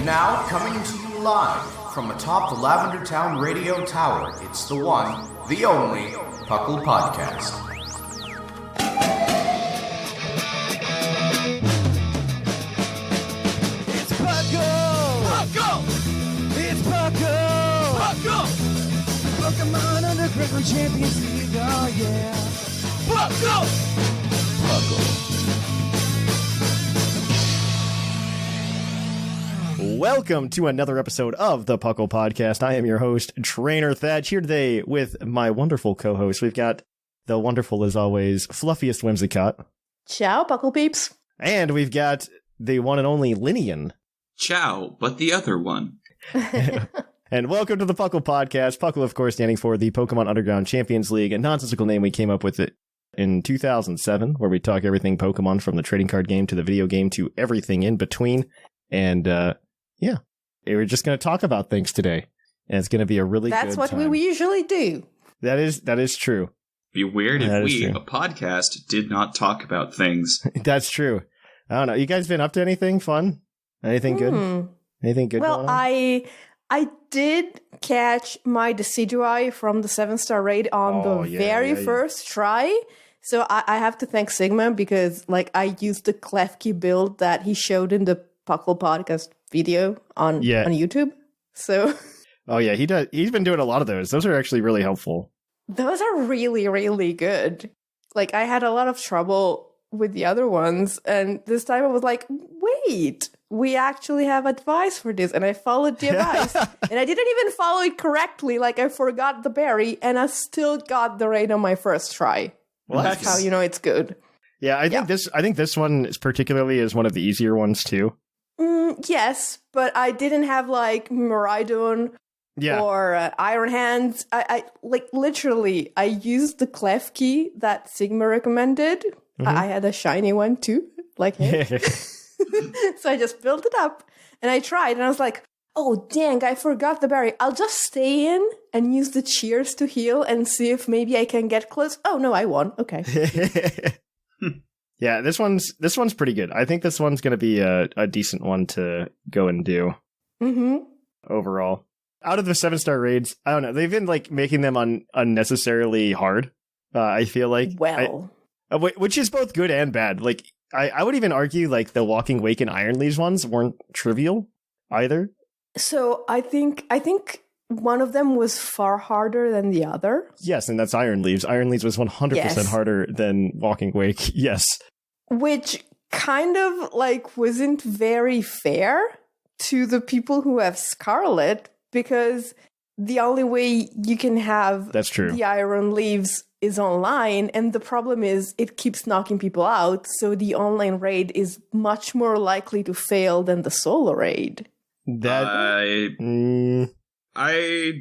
Now, coming to you live from atop the Lavender Town Radio Tower, it's the one, the only, PUCL Podcast. It's PUCL! PUCL! It's PUCL! PUCL! Pokemon Underground Champions League, oh yeah! PUCL! PUCL. Welcome to another episode of the PUCL Podcast. I am your host, Trainer Thatch, here today with my wonderful co-host. We've got the wonderful, as always, fluffiest Whimsicott. Ciao, PUCL peeps. And we've got the one and only Lynian. Ciao, but the other one. And welcome to the PUCL Podcast. PUCL, of course, standing for the Pokemon Underground Champions League, a nonsensical name we came up with it in 2007, where we talk everything Pokemon from the trading card game to the video game to everything in between. And, yeah, we're just going to talk about things today, and it's going to be a really good time. That's what we usually do. That is true. Be weird if we, true. a podcast, did not talk about things. That's true. I don't know. You guys been up to anything fun? Anything good? Anything good? Well, going on? I did catch my Decidueye from the 7-star raid on the very first try. So I have to thank Sigma because, like, I used the Klefki build that he showed in the PUCL Podcast video on YouTube. So oh yeah, he's been doing a lot of those. Those are actually really helpful. Those are really, really good. Like, I had a lot of trouble with the other ones, and this time I was like, wait, we actually have advice for this, and I followed the advice. And I didn't even follow it correctly. Like, I forgot the berry, and I still got the raid on my first try. Well, that's how you know it's good. Yeah, I think this one is particularly is one of the easier ones too. Yes, but I didn't have like Miraidon or Iron Hands. I like literally I used the Klefki that Sigma recommended. Mm-hmm. I had a shiny one too, like him. So I just built it up and I tried and I was like, oh dang, I forgot the berry. I'll just stay in and use the cheers to heal and see if maybe I can get close. Oh no, I won. Okay. Yeah, this one's pretty good. I think this one's going to be a decent one to go and do. Mm-hmm. Overall, out of the 7-star raids, I don't know. They've been like making them unnecessarily hard. I feel like, which is both good and bad. Like I would even argue like the Walking Wake and Iron Leaves ones weren't trivial either. So I think one of them was far harder than the other. Yes, and that's Iron Leaves. Iron Leaves was 100% harder than Walking Wake. Yes. Which kind of like wasn't very fair to the people who have Scarlet, because the only way you can have the Iron Leaves is online, and the problem is it keeps knocking people out, so the online raid is much more likely to fail than the solo raid. I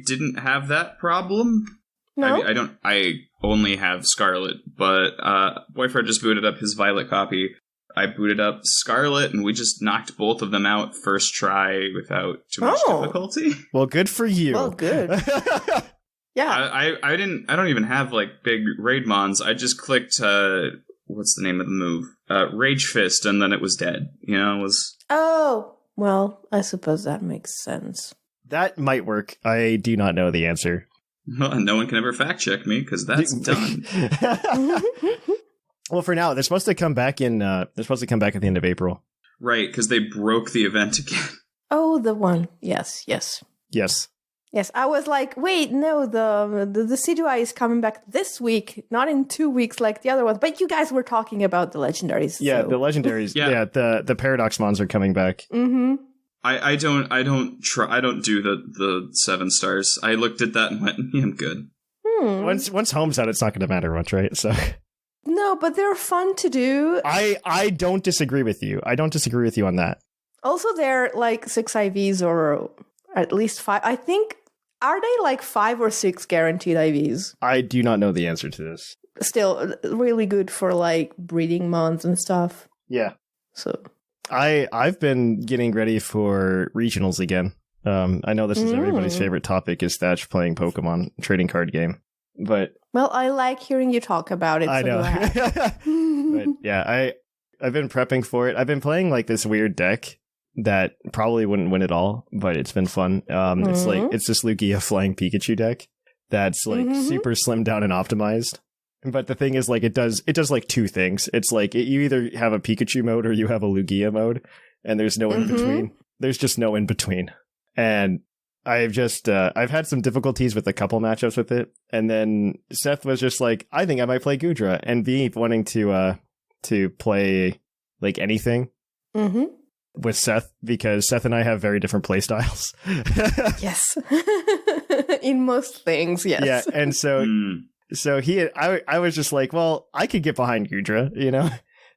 didn't have that problem. No? I only have Scarlet, but Boyfriend just booted up his Violet copy. I booted up Scarlet, and we just knocked both of them out first try without too much difficulty. Well, good for you. Well, good. Yeah. I don't even have like big raid mons. I just clicked what's the name of the move? Rage Fist, and then it was dead. You know, it was. Oh, well, I suppose that makes sense. That might work. I do not know the answer. Well, no one can ever fact check me because that's done. Well, for now, they're supposed to come back at the end of April. Right, because they broke the event again. Oh, the one. Yes. I was like, wait, no, the Decidueye is coming back this week, not in 2 weeks like the other ones. But you guys were talking about the legendaries. Yeah, the legendaries. Yeah, the Paradox Mons are coming back. Mm-hmm. I don't do the 7 stars. I looked at that and went, yeah, I'm good. Once Home's out, it's not going to matter much, right? So. No, but they're fun to do. I don't disagree with you. I don't disagree with you on that. Also, they're like 6 IVs or at least 5. I think, are they like 5 or 6 guaranteed IVs? I do not know the answer to this. Still, really good for like breeding mons and stuff. Yeah. So. I've been getting ready for regionals again. I know this is everybody's favorite topic is Thatch playing Pokemon trading card game. But well, I like hearing you talk about it. I know. But yeah, I've been prepping for it. I've been playing like this weird deck that probably wouldn't win at all, but it's been fun. It's this Lugia flying Pikachu deck that's like super slimmed down and optimized. But the thing is, like, it does like two things. It's like you either have a Pikachu mode or you have a Lugia mode, and there's no in between. There's just no in between. And I've had some difficulties with a couple matchups with it, and then Seth was just like, I think I might play Goodra, and V wanting to play like anything with Seth, because Seth and I have very different play styles. Yes. In most things, yes. Yeah, and so I was just like, well, I could get behind Goodra, you know?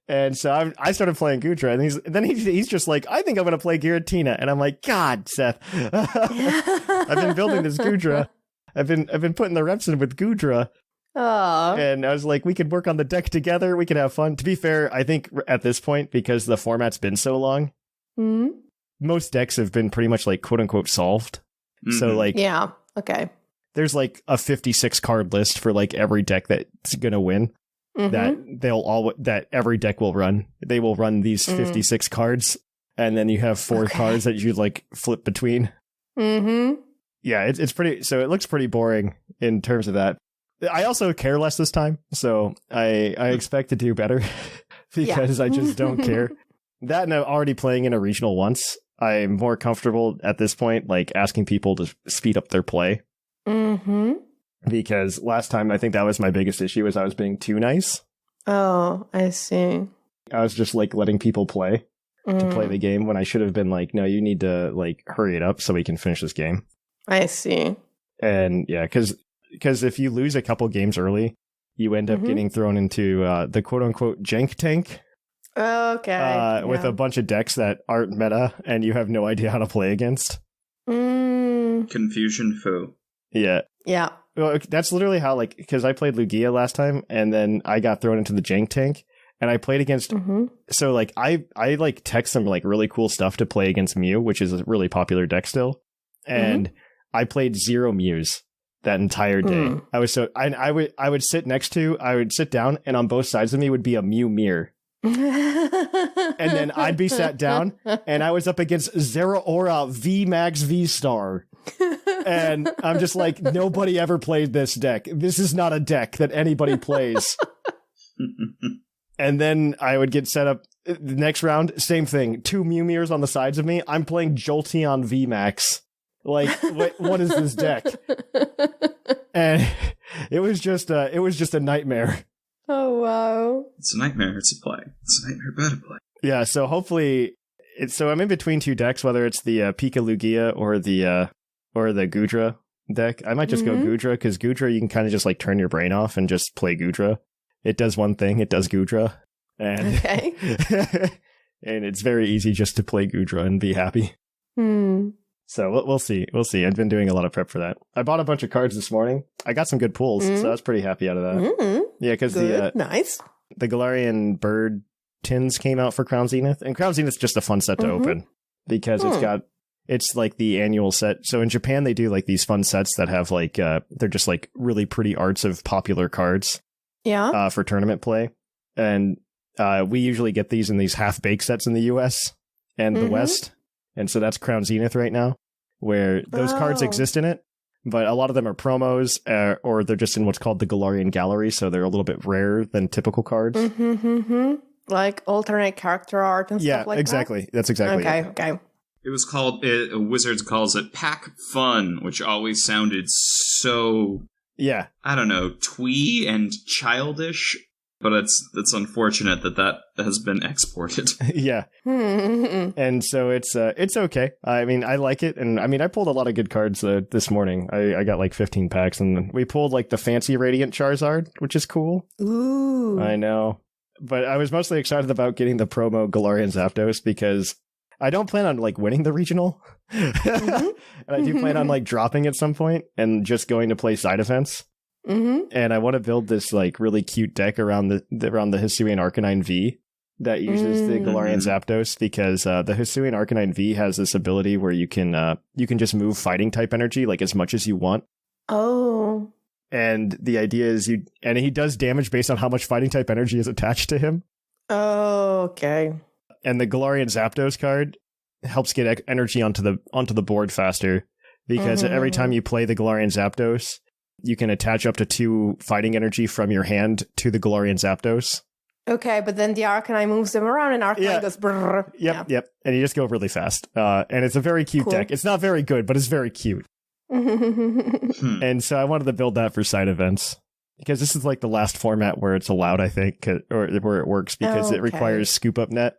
And so I started playing Goodra, and he's just like, I think I'm going to play Giratina. And I'm like, God, Seth, I've been building this Goodra. I've been putting the reps in with Goodra. Aww. And I was like, we could work on the deck together. We could have fun. To be fair, I think at this point, because the format's been so long, most decks have been pretty much like quote unquote solved. So like, yeah, okay. There's like a 56 card list for like every deck that's going to win. That every deck will run. They will run these 56 cards, and then you have 4 cards that you like flip between. Yeah, it's pretty. So it looks pretty boring in terms of that. I also care less this time, so I expect to do better because I just don't care. That and I'm already playing in a regional once. I'm more comfortable at this point, like asking people to speed up their play. Because last time, I think that was my biggest issue, is I was being too nice. Oh, I see. I was just like letting people play to play the game when I should have been like, no, you need to like hurry it up so we can finish this game. I see. And yeah, because if you lose a couple games early, you end up getting thrown into the quote unquote jank tank. Okay. With a bunch of decks that aren't meta and you have no idea how to play against. Confusion foo. Yeah. Yeah. Well, that's literally how, like, because I played Lugia last time, and then I got thrown into the jank tank, and I played against. So, like, I like text some like really cool stuff to play against Mew, which is a really popular deck still, and I played 0 Mews that entire day. I was so I would sit down, and on both sides of me would be a Mew mirror. And then I'd be sat down, and I was up against Zeraora V Max V Star. And I'm just like, nobody ever played this deck. This is not a deck that anybody plays. And then I would get set up the next round, same thing. 2 Mew mirrors on the sides of me. I'm playing Jolteon V Max. Like, what is this deck? And it was just a nightmare. Oh wow! It's a nightmare to play. It's a nightmare about to play. Yeah, so hopefully, so I'm in between 2 decks, whether it's the Pika Lugia or the Goodra deck. I might just go Goodra, because Goodra you can kind of just like turn your brain off and just play Goodra. It does one thing. It does Goodra, and and it's very easy just to play Goodra and be happy. So we'll see. We'll see. I've been doing a lot of prep for that. I bought a bunch of cards this morning. I got some good pulls, so I was pretty happy out of that. Yeah, because the Galarian Bird tins came out for Crown Zenith, and Crown Zenith's just a fun set to open because it's like the annual set. So in Japan, they do like these fun sets that have like they're just like really pretty arts of popular cards. Yeah. For tournament play, and we usually get these in these half-baked sets in the U.S. and the West. And so that's Crown Zenith right now, where those cards exist in it, but a lot of them are promos, or they're just in what's called the Galarian Gallery, so they're a little bit rarer than typical cards. Like alternate character art and stuff like exactly. that? That's exactly it. Okay. It was called, Wizards calls it Pack Fun, which always sounded so, I don't know, twee and childish. But it's unfortunate that has been exported. Yeah. And so it's okay. I mean, I like it. And I mean, I pulled a lot of good cards this morning. I got like 15 packs, and we pulled like the fancy Radiant Charizard, which is cool. Ooh. I know. But I was mostly excited about getting the promo Galarian Zapdos because I don't plan on like winning the regional. And I do plan on like dropping at some point and just going to play side events. And I want to build this like really cute deck around the Hisuian Arcanine V that uses the Galarian Zapdos, because the Hisuian Arcanine V has this ability where you can just move fighting type energy like as much as you want. Oh. And the idea is he does damage based on how much fighting type energy is attached to him. Oh, okay. And the Galarian Zapdos card helps get energy onto the board faster, because every time you play the Galarian Zapdos, you can attach up to 2 fighting energy from your hand to the Galarian Zapdos. Okay, but then the Arcanine moves them around and Arcanine goes brrr. Yep. And you just go really fast. And it's a very cute deck. It's not very good, but it's very cute. And so I wanted to build that for side events. Because this is like the last format where it's allowed, I think, or where it works, because it requires scoop up net.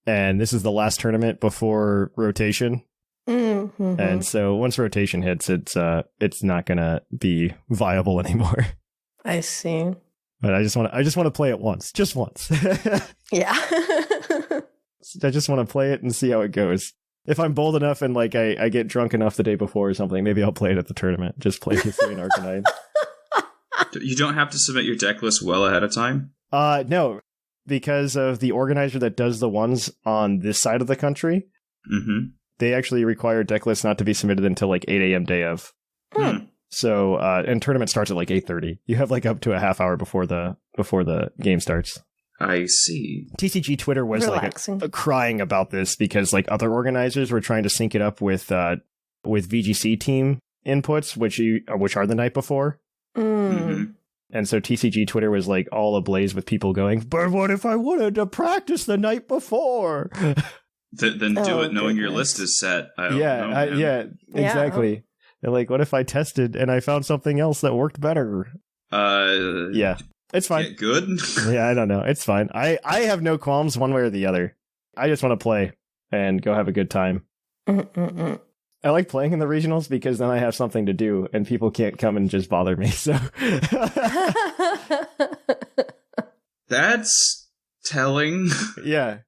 And this is the last tournament before rotation. And so once rotation hits, it's not gonna be viable anymore. I see. But I just want to play it once, just once. Yeah. I just want to play it and see how it goes. If I'm bold enough and like I get drunk enough the day before or something, maybe I'll play it at the tournament. Just play Hisuian Arcanine. You don't have to submit your deck list well ahead of time? No, because of the organizer that does the ones on this side of the country. They actually require deck lists not to be submitted until like 8 a.m. day of. So, and tournament starts at like 8:30. You have like up to a half hour before the game starts. I see. TCG Twitter was relaxing. like crying about this because like other organizers were trying to sync it up with VGC team inputs, which are the night before. And so TCG Twitter was like all ablaze with people going, "But what if I wanted to practice the night before?" Then do it knowing your list is set. I don't know. Exactly. They're like, what if I tested and I found something else that worked better? Yeah, it's fine. Good? Yeah, I don't know. It's fine. I have no qualms one way or the other. I just want to play and go have a good time. I like playing in the regionals because then I have something to do and people can't come and just bother me. So that's telling. Yeah.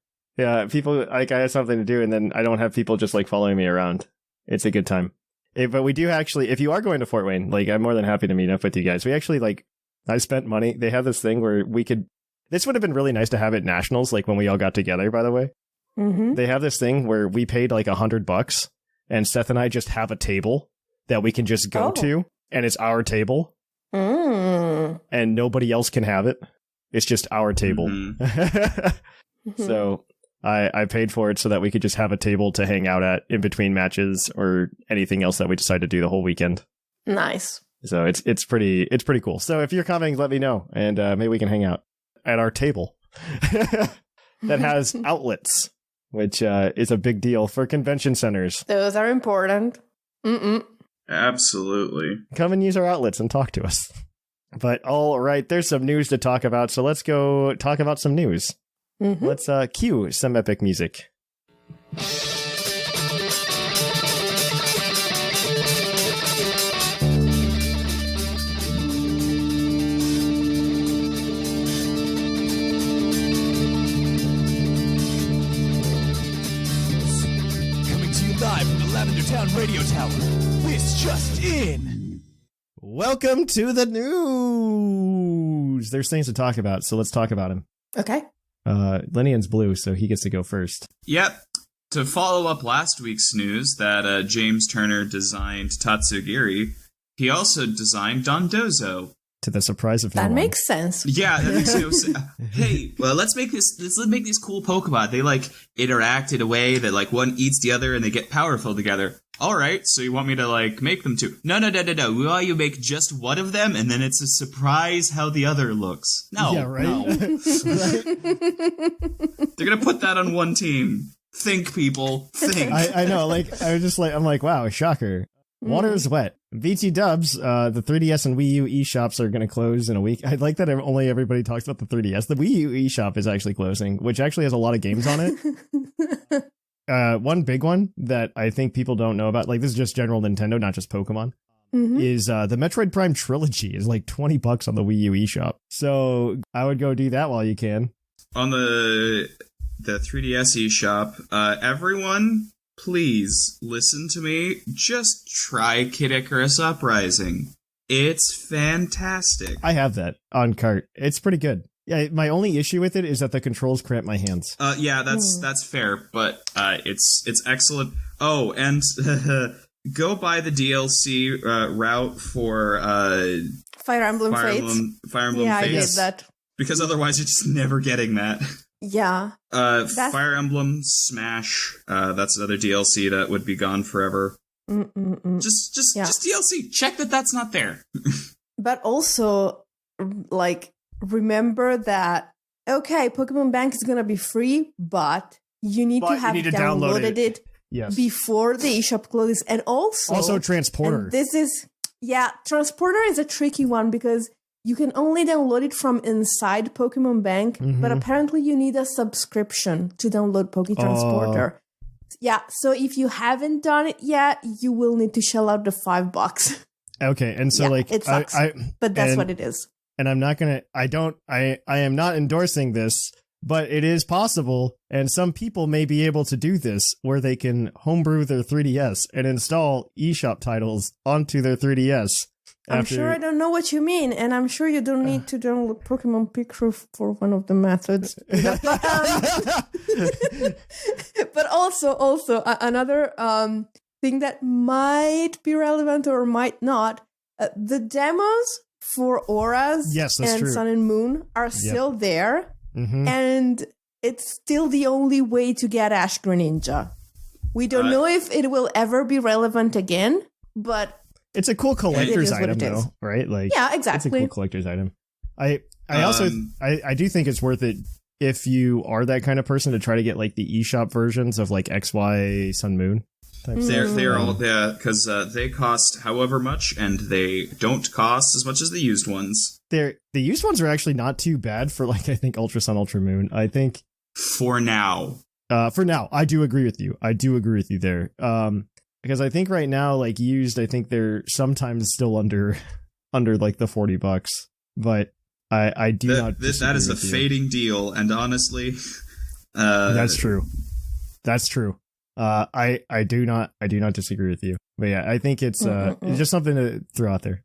People like I have something to do and then I don't have people just like following me around. It's a good time. But we do actually, if you are going to Fort Wayne, like I'm more than happy to meet up with you guys. We actually like, I spent money. They have this thing where this would have been really nice to have at Nationals, like when we all got together, by the way. They have this thing where we paid like $100 and Seth and I just have a table that we can just go to and it's our table and nobody else can have it. It's just our table. So I paid for it so that we could just have a table to hang out at in between matches or anything else that we decide to do the whole weekend. Nice. So it's pretty cool. So if you're coming, let me know and maybe we can hang out at our table that has outlets, which is a big deal for convention centers. Those are important. Absolutely. Come and use our outlets and talk to us. But all right, there's some news to talk about, so let's go talk about some news. Let's cue some epic music. Coming to you live from the Lavender Town Radio Tower. This just in. Welcome to the news. There's things to talk about, so let's talk about them. Okay. Lynian's blue, so he gets to go first. Yep. To follow up last week's news that James Turner designed Tatsugiri, he also designed Dondozo. To the surprise of no one. That makes sense. Yeah, that makes no sense. Hey, well, let's make these cool Pokemon. They like interact in a way that like one eats the other and they get powerful together. All right, so you want me to like make them two? No. Why you make just one of them and then it's a surprise how the other looks? No, yeah, right. No. Right? They're gonna put that on one team. Think, people, think. I know. Like I was just like, I'm like, wow, shocker. Water is wet. VT Dubs, the 3DS and Wii U eShops are going to close in a week. I like that only everybody talks about the 3DS. The Wii U eShop is actually closing, which actually has a lot of games on it. One big one that I think people don't know about, like this is just general Nintendo, not just Pokemon, is the Metroid Prime Trilogy is like $20 on the Wii U eShop. So I would go do that while you can. On the 3DS eShop, everyone... Please, listen to me. Just try Kid Icarus Uprising. It's fantastic. I have that on cart. It's pretty good. Yeah, my only issue with it is that the controls cramp my hands. Yeah, that's fair, but it's excellent. Oh, and go buy the DLC route for Fire Emblem Fates. Fire Emblem Fates. I did that. Because otherwise you're just never getting that. Yeah. Fire Emblem Smash. That's another DLC that would be gone forever. Just DLC. Check that's not there. But also, like, remember that, okay, Pokemon Bank is going to be free, but you need to have downloaded it before the eShop closes. And also Transporter. Transporter is a tricky one because you can only download it from inside Pokemon Bank, but apparently you need a subscription to download Transporter. Yeah, so if you haven't done it yet, you will need to shell out the $5. Okay, and so it sucks, but that's what it is. And I'm not gonna. I am not endorsing this, but it is possible, and some people may be able to do this, where they can homebrew their 3DS and install eShop titles onto their 3DS. I'm sure I don't know what you mean, and I'm sure you don't need to download Pokemon Picture for one of the methods. But also another thing that might be relevant or might not, the demos for Auras and Sun and Moon are still there, and it's still the only way to get Ash Greninja. We don't know if it will ever be relevant again, but it's a cool collector's item, though, right? Like, yeah, exactly. It's a cool collector's item. I also do think it's worth it if you are that kind of person to try to get like the eShop versions of like XY Sun Moon. They're all because they cost however much, and they don't cost as much as the used ones. The used ones are actually not too bad for like I think Ultra Sun, Ultra Moon. I think for now, I do agree with you. I do agree with you there. Because I think right now, like used, I think they're sometimes still under like the $40, but I do not. That is a fading deal, and honestly, that's true. That's true. I do not disagree with you, but yeah, I think it's just something to throw out there.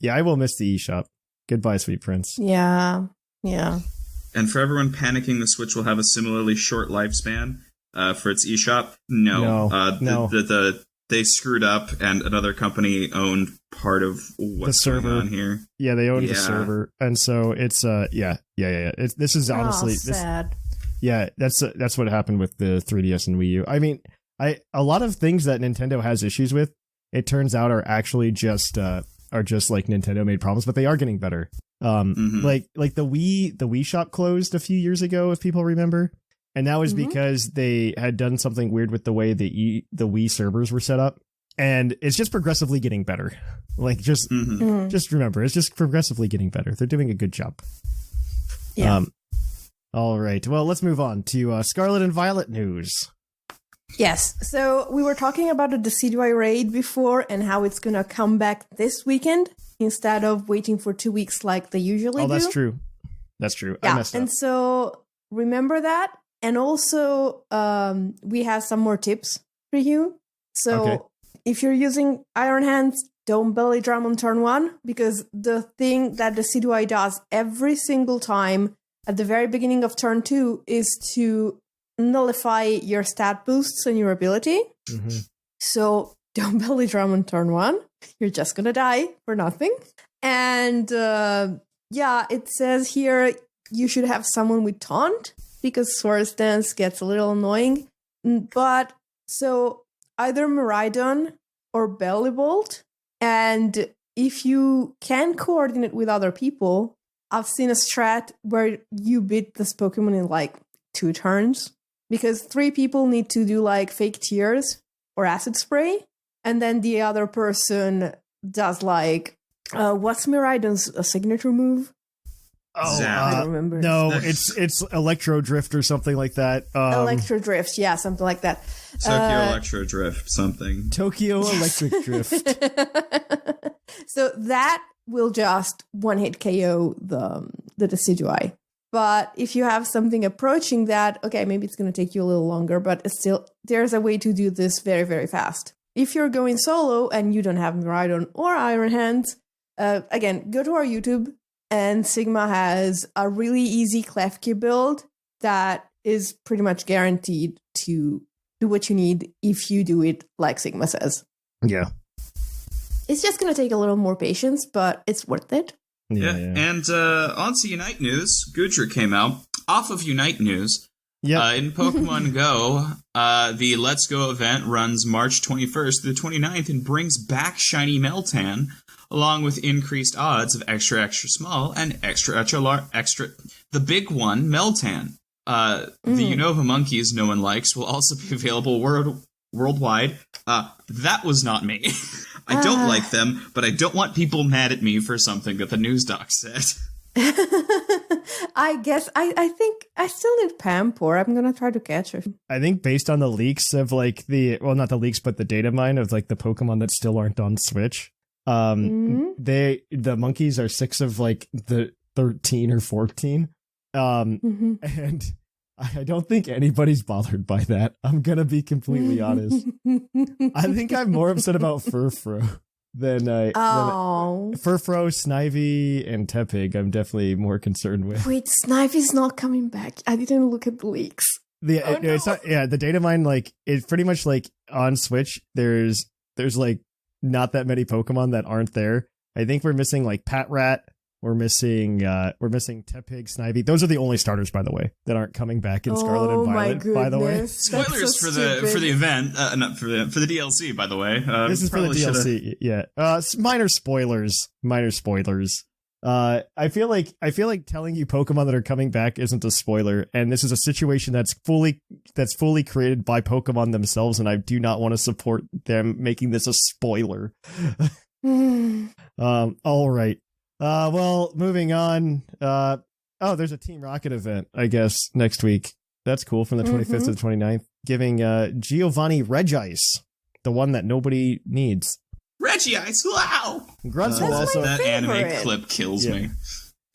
Yeah, I will miss the eShop. Goodbye, Sweet Prince. Yeah. And for everyone panicking, the Switch will have a similarly short lifespan. For its eShop, no. They screwed up, and another company owned part of what's going on here. Yeah, they owned the server, and so it's this is honestly sad. That's what happened with the 3DS and Wii U. I mean, a lot of things that Nintendo has issues with, it turns out are actually just like Nintendo made problems, but they are getting better. Like the Wii shop closed a few years ago, if people remember. And that was because they had done something weird with the way the Wii servers were set up. And it's just progressively getting better. Like, just remember, it's just progressively getting better. They're doing a good job. Yeah. All right. Well, let's move on to Scarlet and Violet news. Yes. So we were talking about the Decidueye raid before and how it's going to come back this weekend instead of waiting for 2 weeks like they usually do. Oh, that's true. That's true. Yeah. I messed up. And so remember that. And also, we have some more tips for you. So if you're using Iron Hands, don't belly drum on turn 1, because the thing that the Decidueye does every single time at the very beginning of turn 2 is to nullify your stat boosts and your ability. So don't belly drum on turn 1. You're just going to die for nothing. And it says here you should have someone with Taunt, because Swords Dance gets a little annoying. But so either Miraidon or Bellibolt. And if you can coordinate with other people, I've seen a strat where you beat this Pokemon in like 2 turns. Because 3 people need to do like Fake Tears or Acid Spray. And then the other person does like, what's Miraidon's signature move? Oh, I don't remember. No, it's Electro Drift or something like that. Electro Drift, yeah, something like that. Tokyo Electro Drift, something. Tokyo Electric Drift. So that will just one-hit KO the Decidueye. But if you have something approaching that, okay, maybe it's going to take you a little longer, but it's still, there's a way to do this very, very fast. If you're going solo and you don't have Miraidon or Iron Hands, again, go to our YouTube. And Sigma has a really easy Klefki build that is pretty much guaranteed to do what you need if you do it like Sigma says. Yeah. It's just going to take a little more patience, but it's worth it. Yeah. And on to Unite news, Goodra came out. off of Unite news. Yeah. In Pokemon Go, the Let's Go event runs March 21st to the 29th and brings back Shiny Meltan, along with increased odds of extra small and extra the big one, Meltan. The Unova monkeys no one likes will also be available worldwide. That was not me. I don't like them, but I don't want people mad at me for something that the news doc said. I guess I think I still need Pampor. I'm gonna try to catch her. I think based on the leaks of like not the leaks, but the data mine of like the Pokemon that still aren't on Switch. The monkeys are 6 of like the 13 or 14. And I don't think anybody's bothered by that. I'm gonna be completely honest. I think I'm more upset about Furfrou than Furfrou, Snivy, and Tepig. I'm definitely more concerned with. Wait, Snivy's not coming back. I didn't look at the leaks. It's not, the data mine, like, it's pretty much like on Switch, there's like not that many Pokemon that aren't there. I think we're missing like Patrat. We're missing Tepig, Snivy. Those are the only starters, by the way, that aren't coming back in Scarlet and Violet. By the way, spoilers for the event, not for the DLC. By the way, this is for the DLC. Yeah, minor spoilers. I feel like telling you Pokemon that are coming back isn't a spoiler, and this is a situation that's fully created by Pokemon themselves, and I do not want to support them making this a spoiler. All right. Well, moving on. There's a Team Rocket event, I guess, next week. That's cool, from the 25th to the 29th, giving Giovanni Regice, the one that nobody needs. Regice, wow! Grunts will also that anime clip kills me.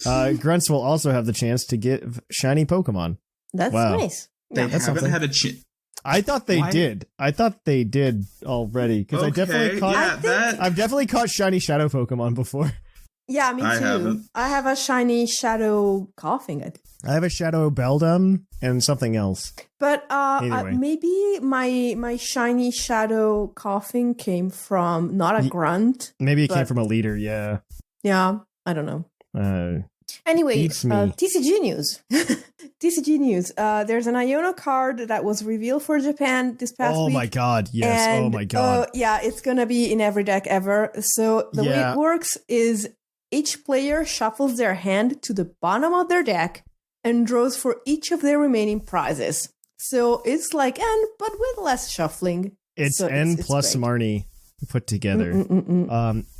Grunts will also have the chance to get shiny Pokemon. That's nice. They haven't had a chance. I thought they did. I thought they did already, because I've definitely caught shiny shadow Pokemon before. Yeah, me too. Haven't. I have a shiny shadow coughing. I have a shadow Beldum and something else. But maybe my shiny shadow coughing came from not a grunt. Maybe it came from a leader. Yeah. Yeah, I don't know. Anyway, TCG news. TCG news. There's an Iono card that was revealed for Japan this past week. Oh my god, yes. And, oh my god. Yeah, it's gonna be in every deck ever. So the way it works is each player shuffles their hand to the bottom of their deck and draws for each of their remaining prizes. So it's like N, but with less shuffling. It's N plus great. Marnie put together.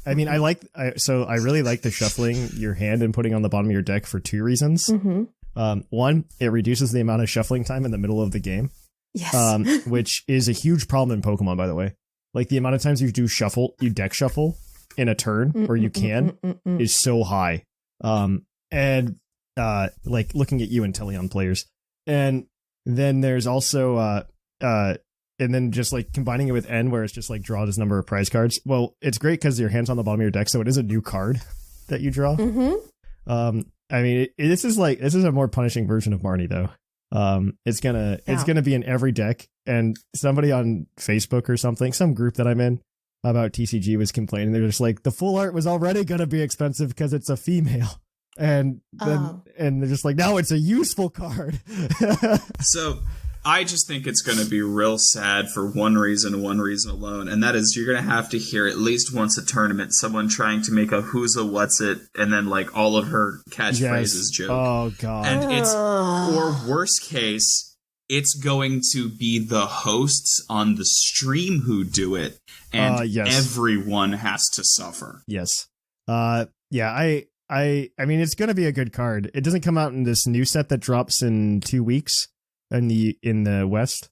I mean, I really like the shuffling your hand and putting on the bottom of your deck for 2 reasons. One, it reduces the amount of shuffling time in the middle of the game. Yes. Which is a huge problem in Pokemon, by the way. Like, the amount of times you deck shuffle in a turn, or you can, is so high. And like, looking at you and Teleon players. And then there's also, and then just like combining it with N, where it's just like draw this number of prize cards. Well, it's great because your hand's on the bottom of your deck, so it is a new card that you draw. I mean, this is a more punishing version of Marnie, though. It's gonna be in every deck, and somebody on Facebook or something, some group that I'm in about TCG was complaining. They're just like, the full art was already gonna be expensive because it's a female, and then and they're just like, now it's a useful card. So I just think it's going to be real sad for one reason alone, and that is you're going to have to hear at least once a tournament someone trying to make a who's a what's it, and then like all of her catchphrases joke. Oh god. And it's, or worst case, it's going to be the hosts on the stream who do it, and everyone has to suffer. Yes. I mean, it's going to be a good card. It doesn't come out in this new set that drops in 2 weeks. In the West,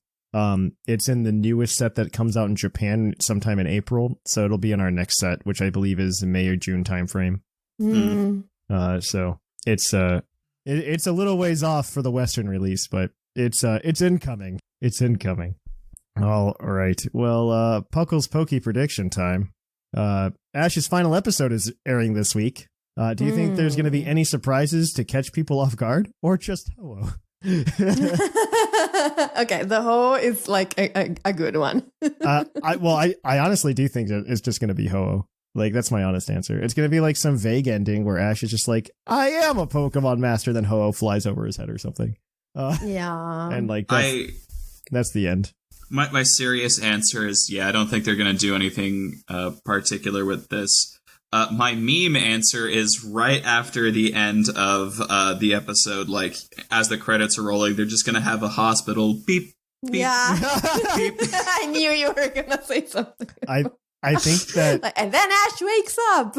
it's in the newest set that comes out in Japan sometime in April, so it'll be in our next set, which I believe is May or June timeframe. So it's a little ways off for the Western release, but it's incoming. It's incoming. All right. Well, Puckle's Pokey prediction time. Ash's final episode is airing this week. Do you think there's going to be any surprises to catch people off guard, or just Ho-Oh? Okay, the Ho is like a good one. I honestly do think that it's just going to be Ho-Oh. Like, that's my honest answer. It's going to be like some vague ending where Ash is just like, I am a Pokemon master, then Ho-Oh flies over his head or something. Yeah. And like, that's the end. My serious answer is, yeah, I don't think they're going to do anything particular with this. My meme answer is right after the end of the episode, like, as the credits are rolling, they're just going to have a hospital beep, beep, yeah. beep. I knew you were going to say something. I think that... and then Ash wakes up.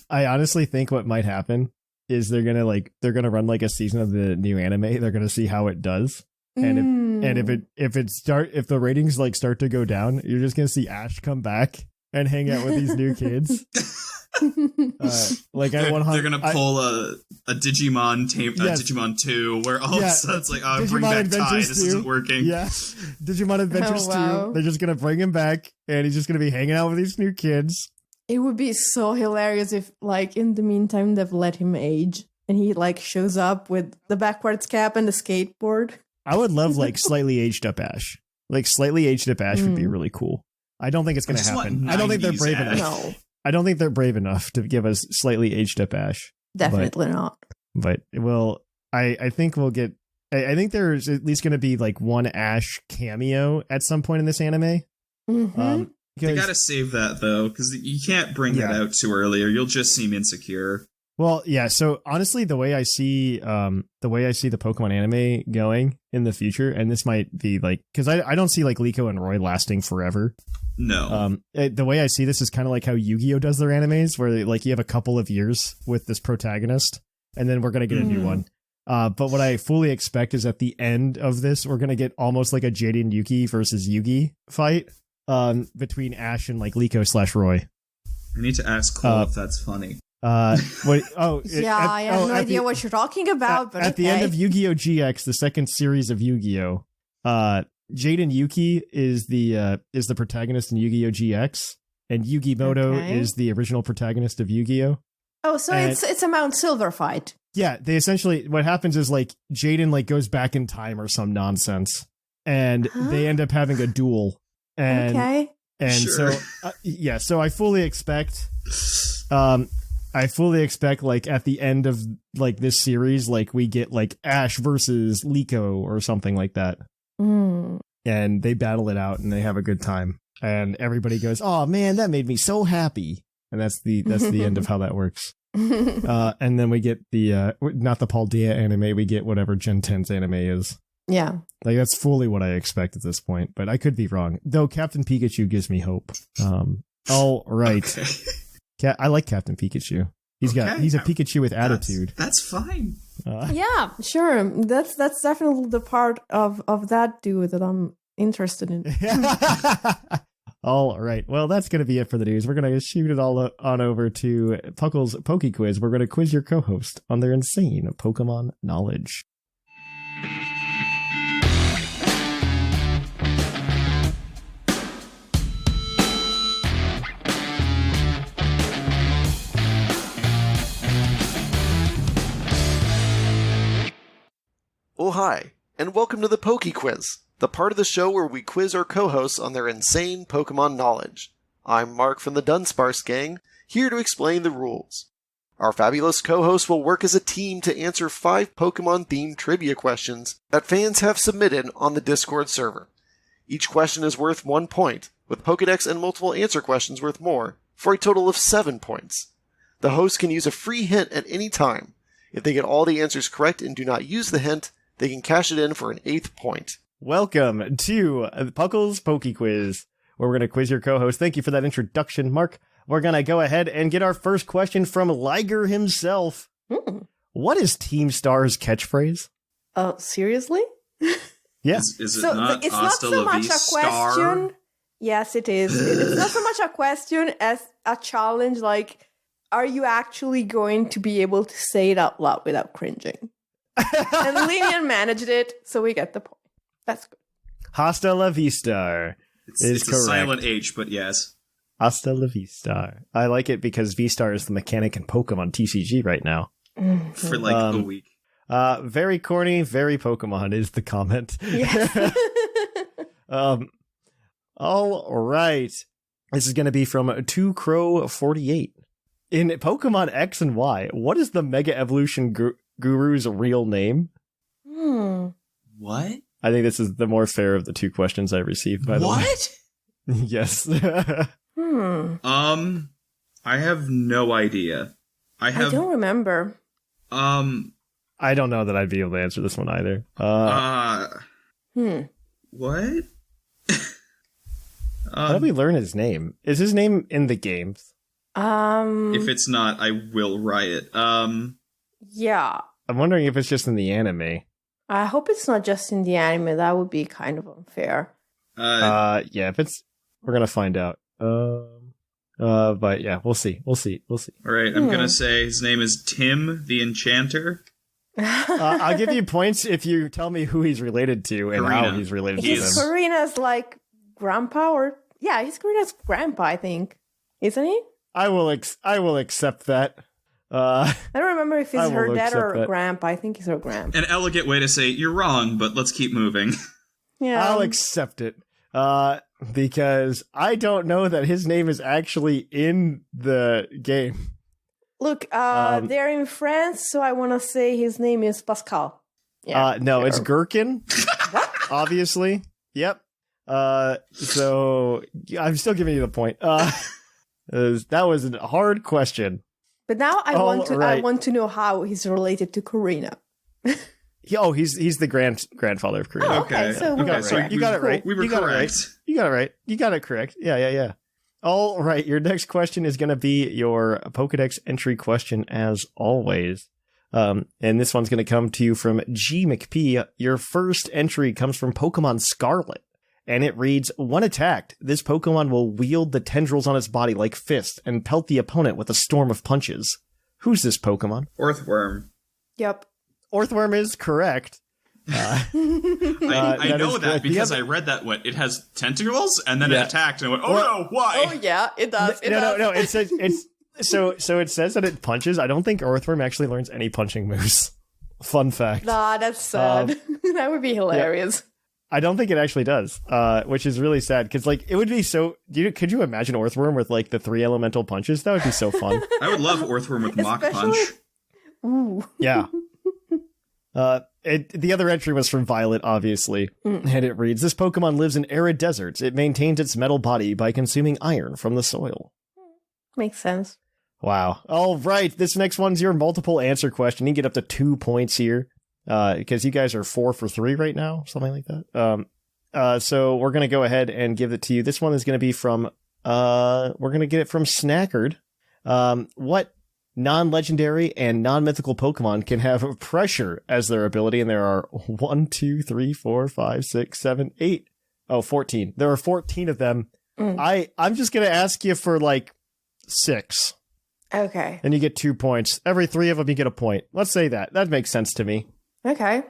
I honestly think what might happen is they're going to run like a season of the new anime. They're going to see how it does. And if the ratings like start to go down, you're just going to see Ash come back and hang out with these new kids. They're gonna pull a Digimon Digimon 2 where all of a sudden it's like, oh, bring back Tai, this isn't working. Yeah, Digimon Adventures 2. They're just gonna bring him back and he's just gonna be hanging out with these new kids. It would be so hilarious if, like, in the meantime they've let him age and he like shows up with the backwards cap and the skateboard. I would love like slightly aged up Ash. Like slightly aged up Ash would be really cool. I don't think it's going to happen. I don't think they're brave enough. No. I don't think they're brave enough to give us slightly aged up Ash. Definitely not. But I think we'll get. I think there's at least going to be like one Ash cameo at some point in this anime. Mm-hmm. They got to save that though, because you can't bring that out too early, or you'll just seem insecure. Well, yeah. So honestly, the way I see the Pokemon anime going in the future, and this might be like, because I don't see like Liko and Roy lasting forever. No. The way I see this is kind of like how Yu-Gi-Oh does their animes, where like you have a couple of years with this protagonist, and then we're gonna get a new one. But what I fully expect is at the end of this, we're gonna get almost like a Jaden Yuki versus Yugi fight between Ash and like Liko/Roy. I need to ask Cole if that's funny. I have no idea what you're talking about. But at the end of Yu-Gi-Oh! GX, the second series of Yu-Gi-Oh!, Jaden Yuki is the protagonist in Yu-Gi-Oh! GX, and Yugi Moto is the original protagonist of Yu-Gi-Oh! Oh, so it's a Mount Silver fight. Yeah, they essentially, what happens is like Jaden like goes back in time or some nonsense, and they end up having a duel. And sure. So I fully expect like at the end of like this series, like we get like Ash versus Liko or something like that. And they battle it out and they have a good time. And everybody goes, oh man, that made me so happy. And that's the end of how that works. And then we get the, not the Paldea anime, we get whatever Gen 10's anime is. Yeah. Like that's fully what I expect at this point, but I could be wrong. Though Captain Pikachu gives me hope. All right. Okay. I like Captain Pikachu. He's a Pikachu with attitude. That's fine. Yeah, sure. That's definitely the part of that dude that I'm interested in. All right. Well, that's going to be it for the news. We're going to shoot it all on over to Puckle's Poke Quiz. We're going to quiz your co-host on their insane Pokemon knowledge. Oh, hi, and welcome to the Poke Quiz, the part of the show where we quiz our co-hosts on their insane Pokemon knowledge. I'm Mark from the Dunsparce Gang, here to explain the rules. Our fabulous co-hosts will work as a team to answer 5 Pokemon-themed trivia questions that fans have submitted on the Discord server. Each question is worth 1 point, with Pokedex and multiple answer questions worth more, for a total of 7 points. The host can use a free hint at any time. If they get all the answers correct and do not use the hint, they can cash it in for an 8th point. Welcome to Puckle's Poke Quiz, where we're going to quiz your co-host. Thank you for that introduction, Mark. We're going to go ahead and get our first question from Liger himself. What is Team Star's catchphrase? Seriously? Yeah. Is it not it's not so much a question. Yes, it is. It's not so much a question as a challenge, like, are you actually going to be able to say it out loud without cringing? And Lynian managed it, so we get the point. That's good. Hasta la vista. It's a silent H, but yes. Hasta la vista. I like it because V-Star is the mechanic in Pokemon TCG right now. For like a week. Very corny, very Pokemon is the comment. Yes. All right. This is going to be from 2Crow48. In Pokemon X and Y, what is the Mega Evolution Guru's real name? What? I think this is the more fair of the two questions I received, by the way. What? Yes. I have no idea. I don't remember. I don't know that I'd be able to answer this one either. What? How did we learn his name? Is his name in the games? If it's not, I will riot. Yeah. I'm wondering if it's just in the anime. I hope it's not just in the anime. That would be kind of unfair. Yeah, if it's, we're gonna find out. But yeah, we'll see. All right, I'm gonna say his name is Tim the Enchanter. I'll give you points if you tell me who he's related to and Karina. how he's related to He's them. Karina's like grandpa, or yeah, he's Karina's grandpa, I think, isn't he? I will accept that. I don't remember if I he's her will dad or accept that. grandpa. I think he's her grandpa. An elegant way to say you're wrong, but let's keep moving. Yeah, I'll accept it. Because I don't know that his name is actually in the game. Look, they're in France, so I want to say his name is Pascal. Yeah, No, sure. it's Gherkin. Obviously. Yep. So I'm still giving you the point. That was a hard question. But now I Right. want to know how he's related to Karina. He's the grandfather of Karina. Oh, okay, so You got it right. You got it right. We were You got it correct. right. You got it right. You got it correct. Yeah. All right. Your next question is going to be your Pokedex entry question, as always. And this one's going to come to you from G McP. Your first entry comes from Pokemon Scarlet, and it reads, when attacked, this Pokemon will wield the tendrils on its body like fists and pelt the opponent with a storm of punches. Who's this Pokemon? Earthworm. Yep. Orthworm is correct. I that know is that correct. because The I read that it has tentacles and then Yeah. it attacked and I went, oh no, why? Oh yeah, it does. No. It says it's so it says that it punches. I don't think Earthworm actually learns any punching moves. Fun fact. Nah, that's sad. That would be hilarious. I don't think it actually does, which is really sad because like it would be so. Could you imagine Earthworm with like the 3 elemental punches? That would be so fun. I would love Earthworm with Mach Punch. Ooh. Yeah. The other entry was from Violet, obviously, and it reads, this Pokemon lives in arid deserts. It maintains its metal body by consuming iron from the soil. Makes sense. Wow. All right. This next one's your multiple answer question. You get up to 2 points here, because you guys are 4 for 3 right now, something like that. So we're going to go ahead and give it to you. This one is going to be from, we're going to get it from Snackard. What non-legendary and non-mythical Pokemon can have pressure as their ability? And there are 1, 2, 3, 4, 5, 6, 7, 8. Oh, 14. There are 14 of them. I'm just going to ask you for like 6. Okay. And you get 2 points. Every 3 of them, you get a point. Let's say that. That makes sense to me. Okay.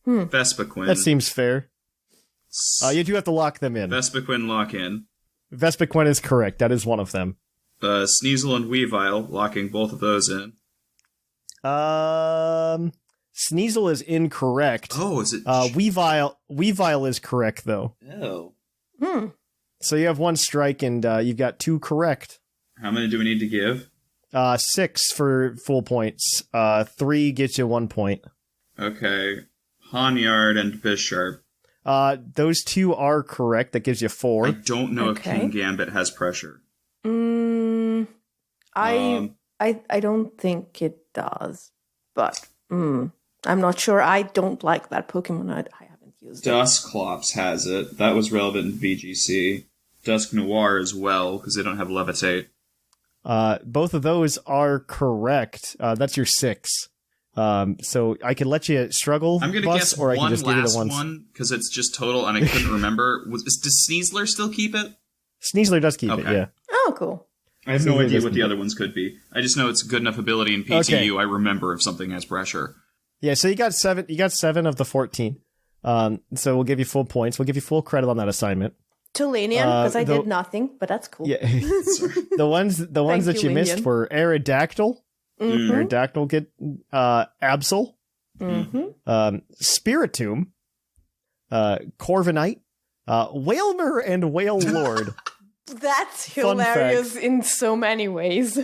Vespiquen. That seems fair. You do have to lock them in. Vespiquen lock in. Vespiquen is correct. That is one of them. Sneasel and Weavile, locking both of those in. Sneasel is incorrect. Oh, is it? Weavile is correct, though. Oh. So you have 1 strike, and you've got 2 correct. How many do we need to give? 6 for full points. 3 gets you 1 point. Okay. Honyard and Bisharp. Those 2 are correct. That gives you 4. I don't know if Okay. King Gambit has pressure. I don't think it does, but I'm not sure. I don't like that Pokemon. I haven't used it. Dusclops has it. That was relevant in VGC. Dusk Noir as well, because they don't have Levitate. Both of those are correct. That's your 6. So I can let you struggle, I'm going to Bus, guess or I can one just give you the last ones. one, because it's just total, and I couldn't remember. Does Sneasler still keep it? Sneasler does keep it, Okay. yeah. Oh, cool. I have no Sneasler idea does what the keep other ones could be. I just know it's good enough ability in PTU. Okay. I remember if something has pressure. Yeah, so you got 7. You got 7 of the 14. So we'll give you full points. We'll give you full credit on that assignment. To Lynian, because I the- did nothing, but that's cool. Yeah, the ones that you missed Lynian. were Aerodactyl. Aerodactyl get Absol, Spiritomb, Corviknight, Whalmer, and Whale Lord. That's hilarious in so many ways.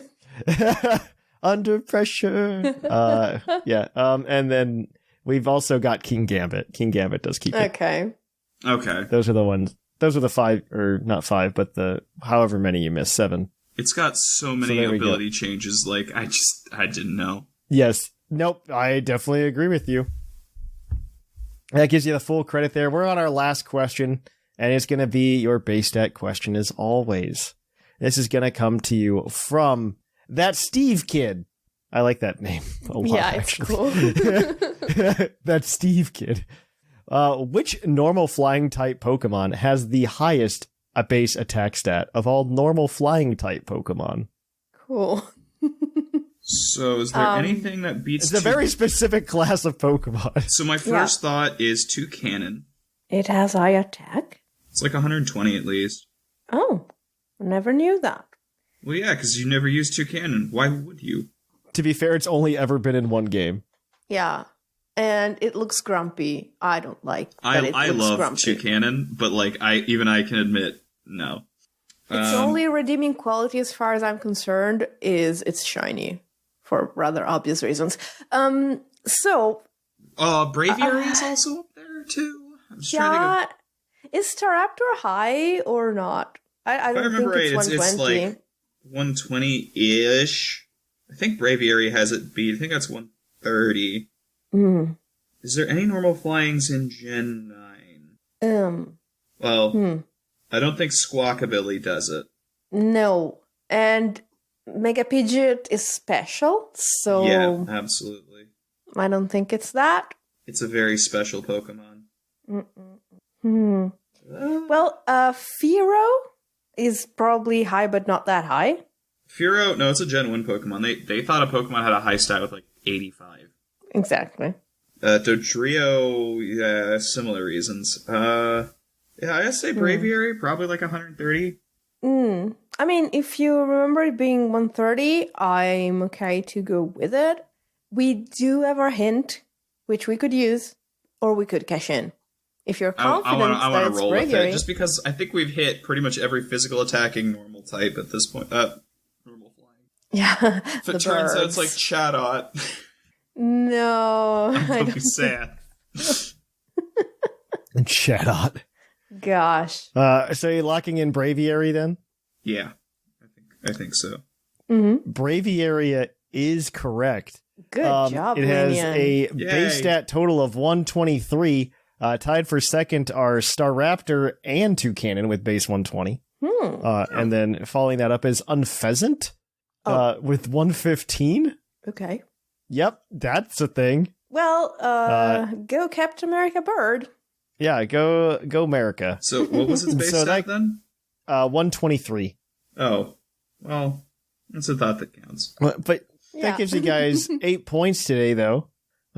Under pressure. And then we've also got King Gambit. King Gambit does keep it. Okay. Those are the ones. Those are the 5, or not 5, but the however many you missed, 7. It's got so many ability changes. Like I didn't know. Yes. Nope. I definitely agree with you. That gives you the full credit there. We're on our last question, and it's going to be your base stat question as always. This is going to come to you from that Steve kid. I like that name a lot. Yeah, it's cool. That Steve kid. Which normal flying type Pokemon has the highest base attack stat of all normal flying type Pokemon? Cool. So is there anything that beats... It's a very specific class of Pokemon. So my first thought is Toucannon. It has high attack? It's like 120 at least. Oh, I never knew that. Well, yeah, because you never used Toucannon. Why would you? To be fair, it's only ever been in one game. Yeah, and it looks grumpy. I don't like that. I love Toucannon, but like I can admit, no. Its only redeeming quality, as far as I'm concerned, is it's shiny, for rather obvious reasons. Braviary is also up there too. I'm just trying to go. Is Staraptor high or not? I don't think it's 120. It's like 120-ish. I think Braviary has it beat. I think that's 130. Is there any normal flyings in Gen 9? I don't think Squawkabilly does it. No. And Mega Pidgeot is special, so... Yeah, absolutely. I don't think it's that. It's a very special Pokemon. Well, Fearow is probably high, but not that high. Fearow, no, it's a Gen 1 Pokemon. They thought a Pokemon had a high stat with like 85. Exactly. Dodrio, yeah, similar reasons. Yeah, I'd say Braviary, probably like 130. I mean, if you remember it being 130, I'm okay to go with it. We do have our hint, which we could use, or we could cash in. If you're confident I want that to roll it's with it, just because I think we've hit pretty much every physical attacking normal type at this point. Normal flying. Yeah, if it turns out it's like Chatot. No. I'm really sad. Chatot. Gosh. So you're locking in Braviary then? Yeah, I think so. Braviary is correct. Good job, It has Lynian. a base stat total of 123. Tied for second are Staraptor and Toucannon with base 120. And then following that up is Unpheasant with 115. Okay. Yep, that's a thing. Well, go Captain America Bird. Yeah, go America. So what was its base stat then? 123. Oh, well, that's a thought that counts. But that gives you guys 8 points today, though.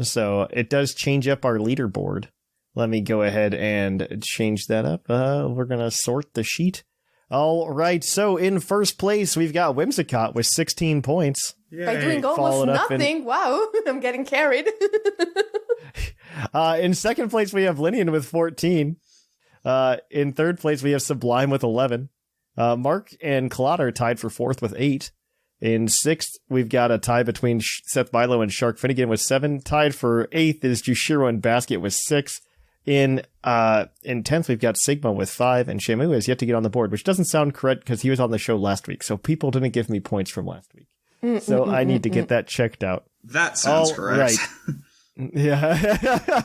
So it does change up our leaderboard. Let me go ahead and change that up. We're going to sort the sheet. All right, so in first place, we've got Whimsicott with 16 points. Yay. By doing almost nothing. Wow, I'm getting carried. In second place, we have Lynian with 14. In third place, we have Sublime with 11. Mark and Claude are tied for fourth with 8. In sixth, we've got a tie between Seth Milo and Shark Finnegan with 7. Tied for eighth is Jushiro and Basket with 6. In 10th, we've got Sigma with 5, and Shamu has yet to get on the board, which doesn't sound correct because he was on the show last week, so people didn't give me points from last week. So I need to get that checked out. That sounds correct. Right. Yeah.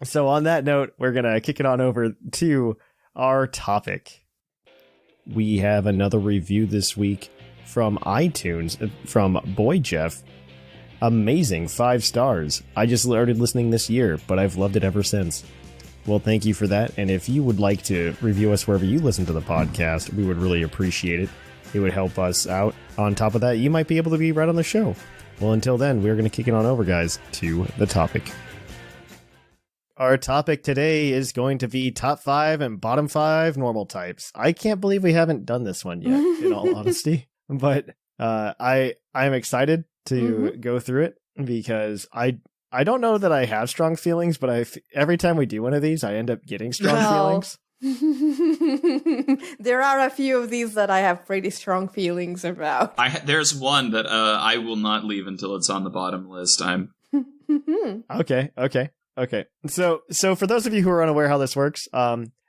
So on that note, we're going to kick it on over to our topic. We have another review this week from iTunes from Boy Jeff. Amazing, 5 stars. I just started listening this year, but I've loved it ever since. Well, thank you for that. And if you would like to review us wherever you listen to the podcast, we would really appreciate it. It would help us out. On top of that, you might be able to be right on the show. Well, until then, we're going to kick it on over, guys, to the topic. Our topic today is going to be top 5 and bottom 5 normal types. I can't believe we haven't done this one yet, in all honesty. But I'm excited to go through it because I don't know that I have strong feelings, but every time we do one of these, I end up getting strong feelings. There are a few of these that I have pretty strong feelings about. There's one that I will not leave until it's on the bottom list. Okay. So for those of you who are unaware how this works,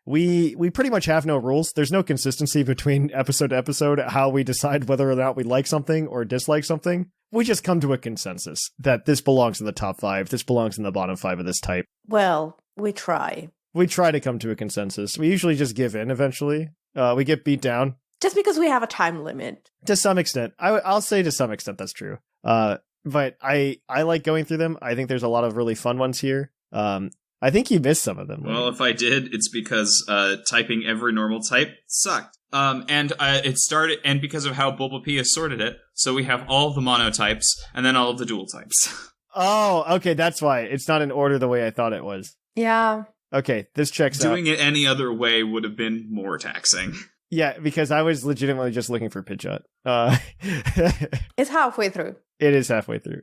we pretty much have no rules. There's no consistency between episode to episode how we decide whether or not we like something or dislike something. We just come to a consensus that this belongs in the top 5, this belongs in the bottom 5 of this type. Well, we try. We try to come to a consensus. We usually just give in eventually. We get beat down. Just because we have a time limit. To some extent. I'll say to some extent that's true. But I like going through them. I think there's a lot of really fun ones here. I think you missed some of them. Well, if I did, it's because typing every normal type sucked. It started, and because of how Bulbapedia sorted it, so we have all the monotypes and then all of the dual types. Oh, okay, that's why. It's not in order the way I thought it was. Yeah. Okay, this checks out. Doing it any other way would have been more taxing. Yeah, because I was legitimately just looking for Pidgeot. It's halfway through. It is halfway through.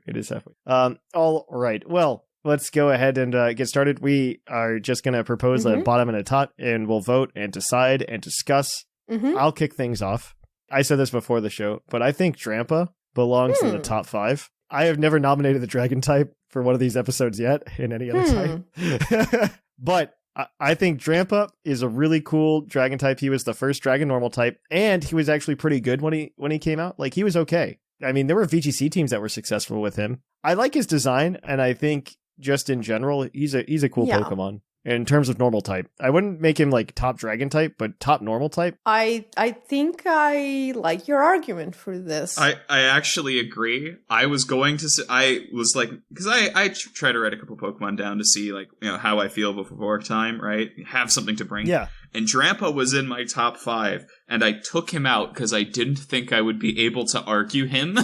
All right. Well, let's go ahead and get started. We are just going to propose a bottom and a top, and we'll vote and decide and discuss. I'll kick things off. I said this before the show, but I think Drampa belongs in the top 5. I have never nominated the Dragon type for one of these episodes yet in any other type. But I think Drampa is a really cool Dragon type. He was the first Dragon normal type, and he was actually pretty good when he came out. Like, he was okay. I mean, there were VGC teams that were successful with him. I like his design, and I think just in general, he's a cool Pokemon. In terms of normal type, I wouldn't make him like top Dragon type, but top normal type. I think I like your argument for this. I actually agree. I was going to say, I was like, because I try to write a couple Pokemon down to see like, you know, how I feel before time, right? Have something to bring. Yeah. And Drampa was in my top 5, and I took him out because I didn't think I would be able to argue him.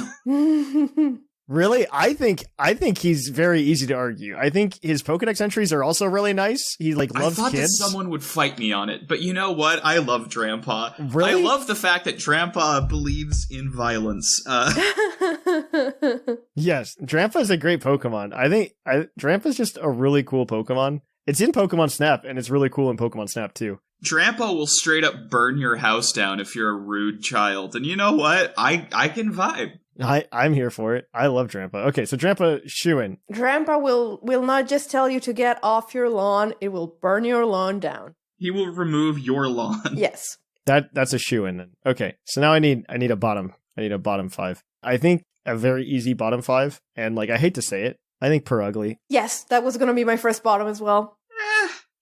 Really? I think he's very easy to argue. I think his Pokedex entries are also really nice. He loves kids. I thought that someone would fight me on it, but you know what? I love Drampa. Really? I love the fact that Drampa believes in violence. Yes, Drampa is a great Pokemon. I think Drampa's just a really cool Pokemon. It's in Pokemon Snap, and it's really cool in Pokemon Snap too. Drampa will straight up burn your house down if you're a rude child, and you know what? I can vibe. I'm here for it. I love Drampa. Okay, so Drampa, shoo-in. Drampa will not just tell you to get off your lawn, it will burn your lawn down. He will remove your lawn. Yes. That's a shoo-in then. Okay, so now I need a bottom. I need a bottom 5. I think a very easy bottom 5, and like I hate to say it, I think Purugly. Yes, that was going to be my first bottom as well.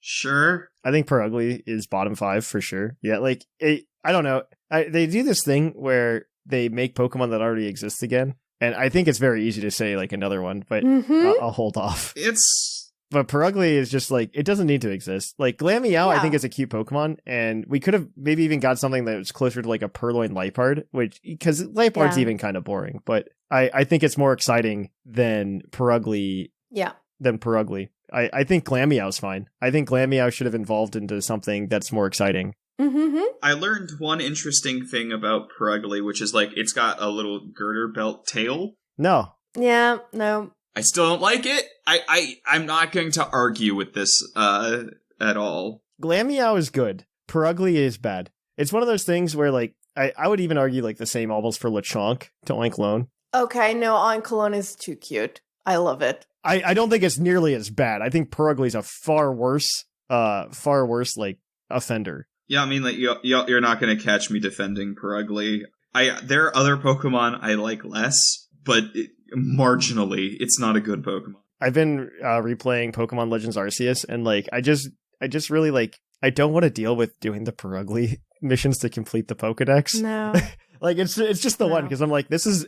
Sure. I think Purugly is bottom 5 for sure. Yeah, like I don't know. They do this thing where they make Pokemon that already exist again. And I think it's very easy to say like another one, but I'll hold off. But Purugly is just like, it doesn't need to exist. Like Glameow, I think is a cute Pokemon, and we could have maybe even got something that was closer to like a Purloin Liepard, which, because Liepard's even kind of boring, but I think it's more exciting than Purugly. Yeah. Than Purugly. I think Glameow's fine. I think Glameow should have evolved into something that's more exciting. I learned one interesting thing about Purugly, which is like it's got a little girder belt tail. No. Yeah, no. I still don't like it. I'm not going to argue with this at all. Glameow is good. Purugly is bad. It's one of those things where like I would even argue like the same almost for Lechonk to Oinkologne. Okay, no, Oinkologne is too cute. I love it. I don't think it's nearly as bad. I think Purugly's a far worse like offender. Yeah, I mean, like you're not going to catch me defending Purugly. There are other Pokemon I like less, but marginally, it's not a good Pokemon. I've been replaying Pokemon Legends Arceus, and like I just really like I don't want to deal with doing the Purugly missions to complete the Pokedex. No, like it's just the one because I'm like this is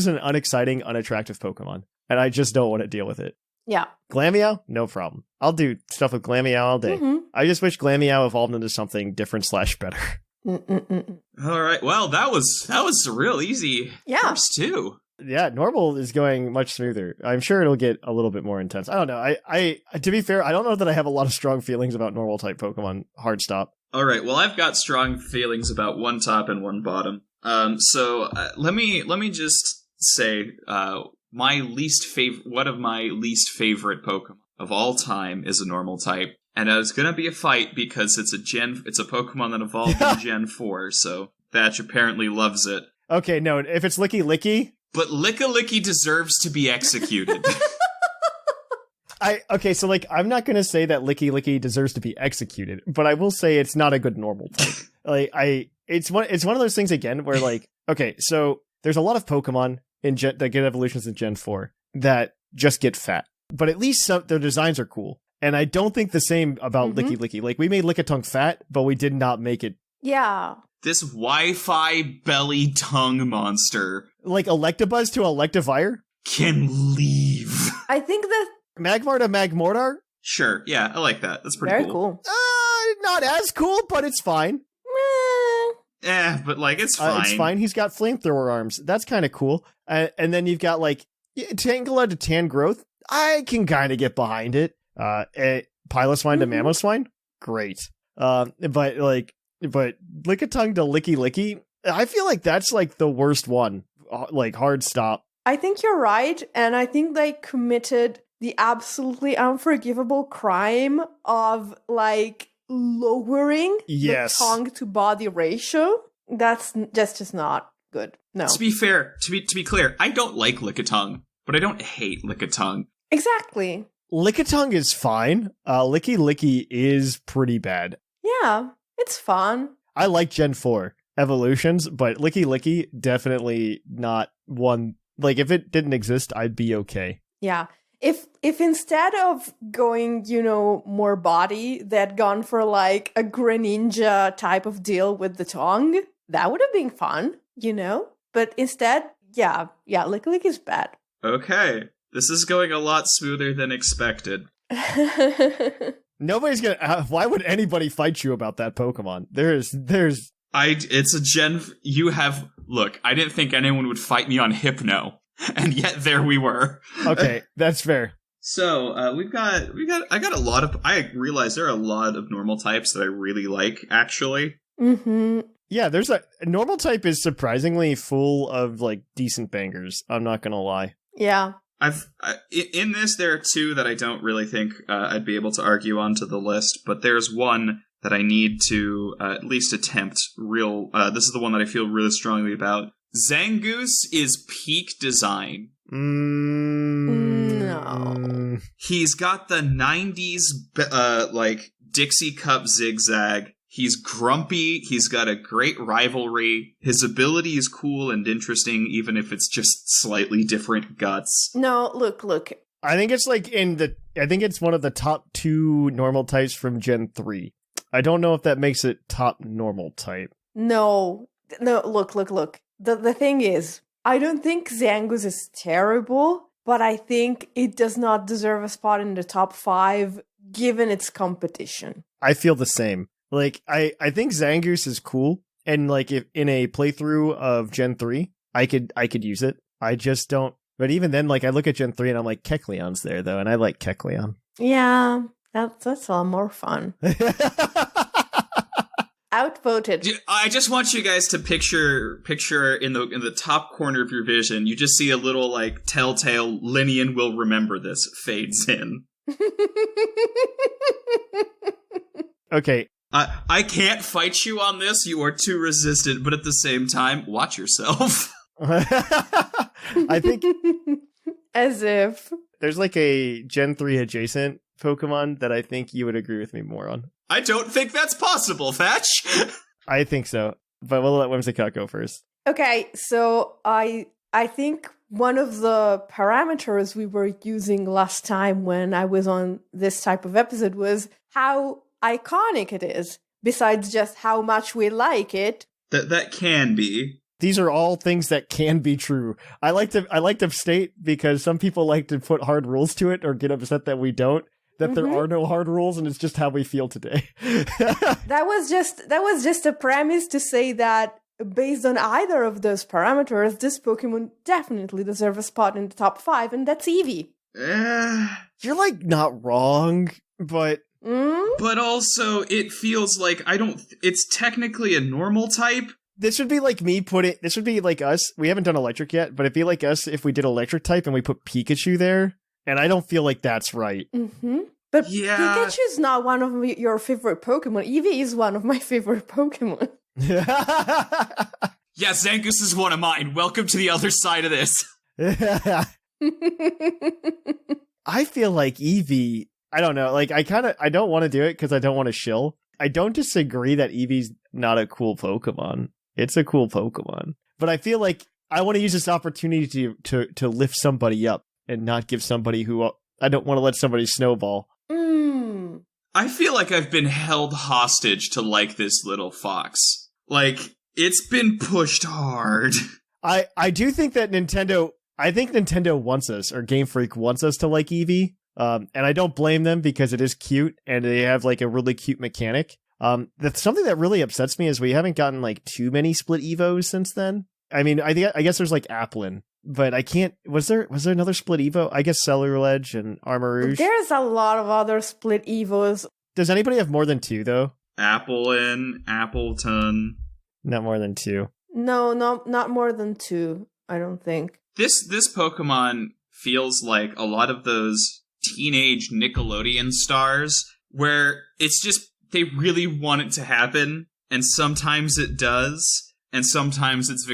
an unexciting, unattractive Pokemon, and I just don't want to deal with it. Yeah. Glameow, no problem. I'll do stuff with Glameow all day. I just wish Glameow evolved into something different / better. All right. Well, that was a real easy first two. Yeah, normal is going much smoother. I'm sure it'll get a little bit more intense. I don't know. I to be fair, I don't know that I have a lot of strong feelings about normal type Pokemon. Hard stop. All right. Well, I've got strong feelings about one top and one bottom. So let me just say one of my least favorite Pokemon of all time is a normal type, And it's gonna be a fight because it's a Pokemon that evolved in Gen 4, so Thatch apparently loves it. Okay, no, if it's Licky Licky... But Licky deserves to be executed. So like, I'm not gonna say that Licky Licky deserves to be executed, but I will say it's not a good normal type. It's one of those things again where like, okay, so there's a lot of Pokemon that get evolutions in Gen 4 that just get fat, but at least their designs are cool. And I don't think the same about Licky Licky. Like, we made Lickitung fat, but we did not make it... Yeah. This Wi-Fi belly tongue monster... Like Electabuzz to Electivire? Can leave. I think that... Magmar to Magmortar? Sure, yeah, I like that. That's pretty Very cool. Not as cool, but it's fine. But like, it's fine. It's fine. He's got flamethrower arms. That's kind of cool. And then you've got like Tangela to Tangrowth. I can kind of get behind it. Piloswine to Mamoswine, great. But Lickitung to Licky Licky, I feel like that's like the worst one. Like, hard stop. I think you're right, and I think they committed the absolutely unforgivable crime of like lowering the tongue to body ratio. That's just not good. No. To be fair, to be clear, I don't like Lickitung, but I don't hate Lickitung. Exactly. Lickitung is fine. Licky Licky is pretty bad. Yeah, it's fun. I like Gen 4 evolutions, but Licky Licky definitely not one. Like, if it didn't exist, I'd be okay. Yeah. If instead of going, more body, they'd gone for like a Greninja type of deal with the tongue, that would have been fun, But instead, yeah, Licky Licky is bad. Okay. This is going a lot smoother than expected. Nobody's gonna... why would anybody fight you about that Pokemon? It's a Gen... You have... Look, I didn't think anyone would fight me on Hypno, and yet there we were. Okay, that's fair. So, I realize there are a lot of normal types that I really like, actually. Mm-hmm. Yeah, a normal type is surprisingly full of, like, decent bangers. I'm not gonna lie. Yeah. In this, there are two that I don't really think I'd be able to argue onto the list, but there's one that I need to at least attempt this is the one that I feel really strongly about. Zangoose is peak design. No. He's got the 90s, Dixie Cup zigzag. He's grumpy. He's got a great rivalry. His ability is cool and interesting, even if it's just slightly different guts. No, look. I think it's I think it's one of the top 2 normal types from Gen 3. I don't know if that makes it top normal type. No, look. The thing is, I don't think Zangoose is terrible, but I think it does not deserve a spot in the top 5 given its competition. I feel the same. Like, I think Zangoose is cool, and like if in a playthrough of Gen 3, I could use it. I just don't. But even then, like, I look at Gen 3 and I'm like, Kecleon's there though, and I like Kecleon. Yeah, that's a lot more fun. Outvoted. I just want you guys to picture in the top corner of your vision, you just see a little like telltale Lynian will remember this fades in. Okay. I can't fight you on this. You are too resistant, but at the same time, watch yourself. I think as if there's like a Gen 3 adjacent Pokemon that I think you would agree with me more on. I don't think that's possible, Thatch. I think so, but we'll let Whimsicott go first. Okay, so I think one of the parameters we were using last time when I was on this type of episode was how iconic it is, besides just how much we like it. That can be. These are all things that can be true. I like to state, because some people like to put hard rules to it or get upset that we don't, that there are no hard rules and it's just how we feel today. That was just a premise to say that based on either of those parameters, this Pokemon definitely deserves a spot in the top 5, and that's Eevee. You're like not wrong, but but also it feels like it's technically a normal type. This would be like this would be like us. We haven't done electric yet, but it'd be like us if we did electric type and we put Pikachu there. And I don't feel like that's right. Mm-hmm. But yeah. Pikachu's not one of your favorite Pokemon. Eevee is one of my favorite Pokemon. Yeah, Zangoose is one of mine. Welcome to the other side of this. I feel like Eevee, I don't know, like I don't want to do it because I don't want to shill. I don't disagree that Eevee's not a cool Pokemon. It's a cool Pokemon. But I feel like I want to use this opportunity to lift somebody up and not give somebody who I don't want to let somebody snowball. I feel like I've been held hostage to like this little fox. Like, it's been pushed hard. I do think that Nintendo wants us, or Game Freak wants us to like Eevee. And I don't blame them because it is cute and they have like a really cute mechanic. That's something that really upsets me is we haven't gotten like too many split Evos since then. I mean, I guess there's like Applin, but I can't. Was there another split Evo? I guess Ceruledge and Armarouge. There's a lot of other split Evos. Does anybody have more than 2 though? Applin, Appleton. Not more than 2. No, not more than 2. I don't think. This Pokemon feels like a lot of those teenage Nickelodeon stars where it's just they really want it to happen, and sometimes it does. And sometimes it's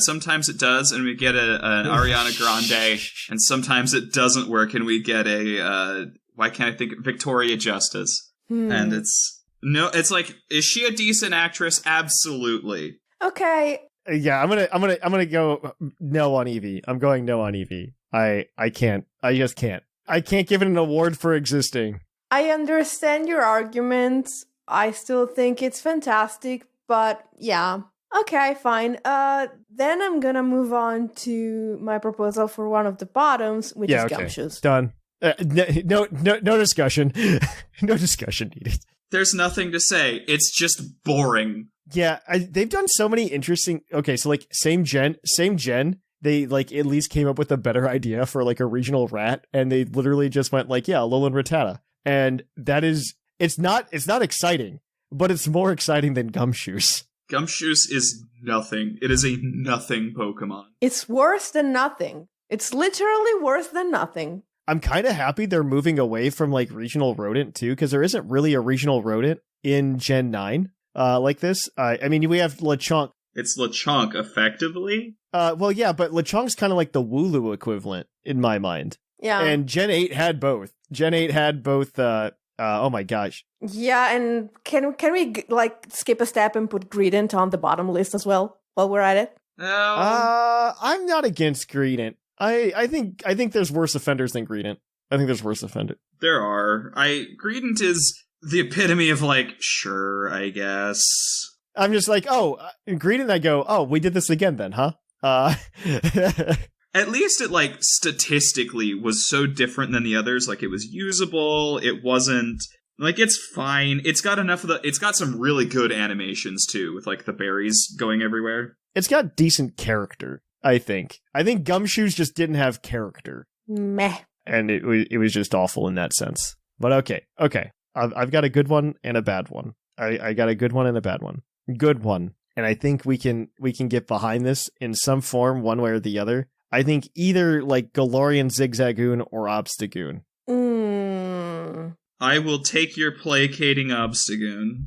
sometimes it does, and we get an Ariana Grande, and sometimes it doesn't work, and we get a why can't I think Victoria Justice? And it's like, is she a decent actress? Absolutely. Okay. Yeah, I'm gonna go no on Eevee. I'm going no on Eevee. I can't. I just can't. I can't give it an award for existing. I understand your arguments. I still think it's fantastic, but yeah. Okay, fine. Then I'm gonna move on to my proposal for one of the bottoms, which is Gumshoes. Done. No discussion. No discussion needed. There's nothing to say. It's just boring. Yeah, they've done so many interesting. Okay, so like same gen. They like at least came up with a better idea for like a regional rat, and they literally just went like, yeah, Alolan Rattata, and that is it's not exciting, but it's more exciting than Gumshoes. Gumshoes is nothing. It is a nothing Pokemon. It's worse than nothing. It's literally worse than nothing. I'm kind of happy they're moving away from like regional rodent too, because there isn't really a regional rodent in Gen 9 like this. I mean, we have Lechonk. It's Lechonk, effectively. Well, yeah, but Lechonk's kind of like the Wooloo equivalent in my mind. Yeah. And Gen 8 had both. Oh my gosh. Yeah, and can we like skip a step and put Greedent on the bottom list as well while we're at it? I'm not against Greedent. I think there's worse offenders than Greedent. I think there's worse offenders. There are. Greedent is the epitome of like, sure, I guess. I'm just like, Greedent, I go, oh, we did this again then, huh? At least it, like, statistically was so different than the others. Like, it was usable. It wasn't... Like, it's fine. It's got enough of the... It's got some really good animations, too, with, like, the berries going everywhere. It's got decent character, I think. I think Gumshoes just didn't have character. Meh. And it was just awful in that sense. But okay. I've got a good one and a bad one. I got a good one and a bad one. Good one. And I think we can get behind this in some form, one way or the other. I think either like Galarian Zigzagoon or Obstagoon. I will take your placating Obstagoon.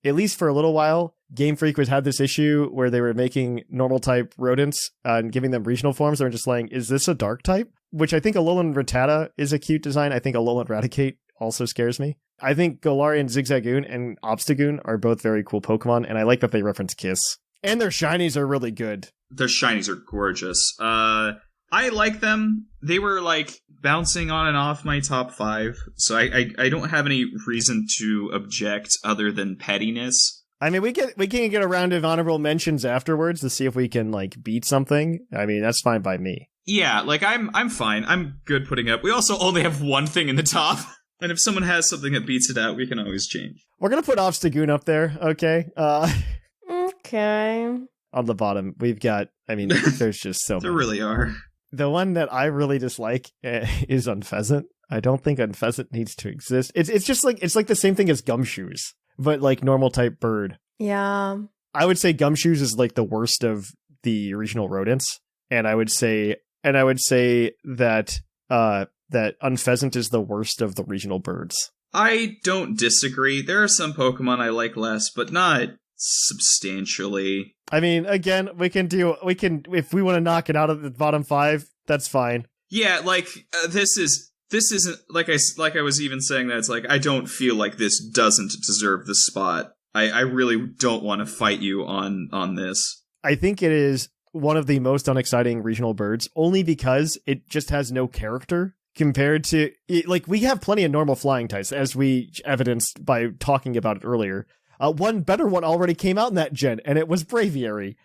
At least for a little while, Game Freak had this issue where they were making normal type rodents and giving them regional forms. They were just like, is this a dark type? Which I think Alolan Rattata is a cute design. I think Alolan Raticate also scares me. I think Galarian Zigzagoon and Obstagoon are both very cool Pokemon, and I like that they reference Kiss. And their shinies are really good. Their shinies are gorgeous. I like them. They were, like, bouncing on and off my top 5, so I don't have any reason to object other than pettiness. I mean, we can get a round of honorable mentions afterwards to see if we can, like, beat something. I mean, that's fine by me. Yeah, like, I'm fine. I'm good putting up. We also only have one thing in the top. And if someone has something that beats it out, we can always change. We're gonna put Obstagoon up there, okay? Okay. On the bottom, we've got, I mean, there's just so there many. Really are. The one that I really dislike is Unpheasant. I don't think Unpheasant needs to exist. It's just like, it's like the same thing as Gumshoes, but like normal type bird. Yeah. I would say Gumshoes is like the worst of the regional rodents. And I would say that that Unpheasant is the worst of the regional birds. I don't disagree. There are some Pokemon I like less, but not substantially. I mean, again, we can if we want to knock it out of the bottom 5, that's fine. Yeah, like this isn't like I was even saying that it's like I don't feel like this doesn't deserve the spot. I really don't want to fight you on this. I think it is one of the most unexciting regional birds, only because it just has no character compared to, like, we have plenty of normal flying types, as we evidenced by talking about it earlier. One better one already came out in that gen, and it was Braviary.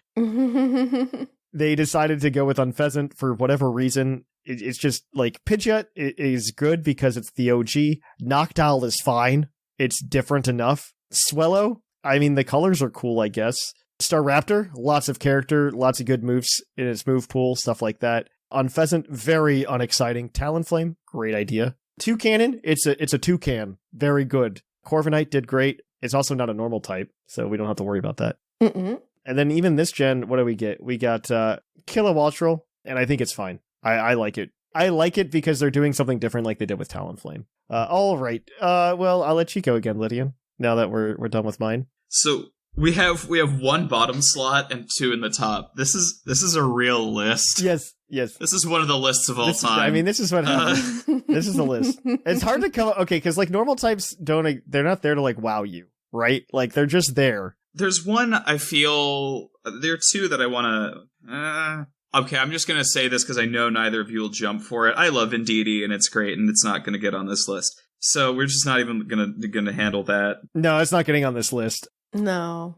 They decided to go with Unpheasant for whatever reason. It's just, like, Pidgeot is good because it's the OG. Noctowl is fine. It's different enough. Swellow, I mean, the colors are cool, I guess. Staraptor, lots of character, lots of good moves in its move pool, stuff like that. Unpheasant, very unexciting. Talonflame, great idea. Toucanon, it's a toucan, very good. Corviknight did great. It's also not a normal type, so we don't have to worry about that. Mm-mm. And then even this gen, what do we get? We got Kilowattrel, and I think it's fine. I like it. I like it because they're doing something different like they did with Talonflame. All right. Well, I'll let you go again, Lynian, now that we're done with mine. So we have one bottom slot and 2 in the top. This is a real list. Yes. This is one of the lists of all time. I mean, this is what happens. This is the list. It's hard to come. Okay, because like normal types they're not there to like wow you, right? Like they're just there. There's one I feel. There are 2 that I want to. Okay, I'm just gonna say this because I know neither of you will jump for it. I love Indeedee, and it's great, and it's not gonna get on this list. So we're just not even gonna handle that. No, it's not getting on this list. No.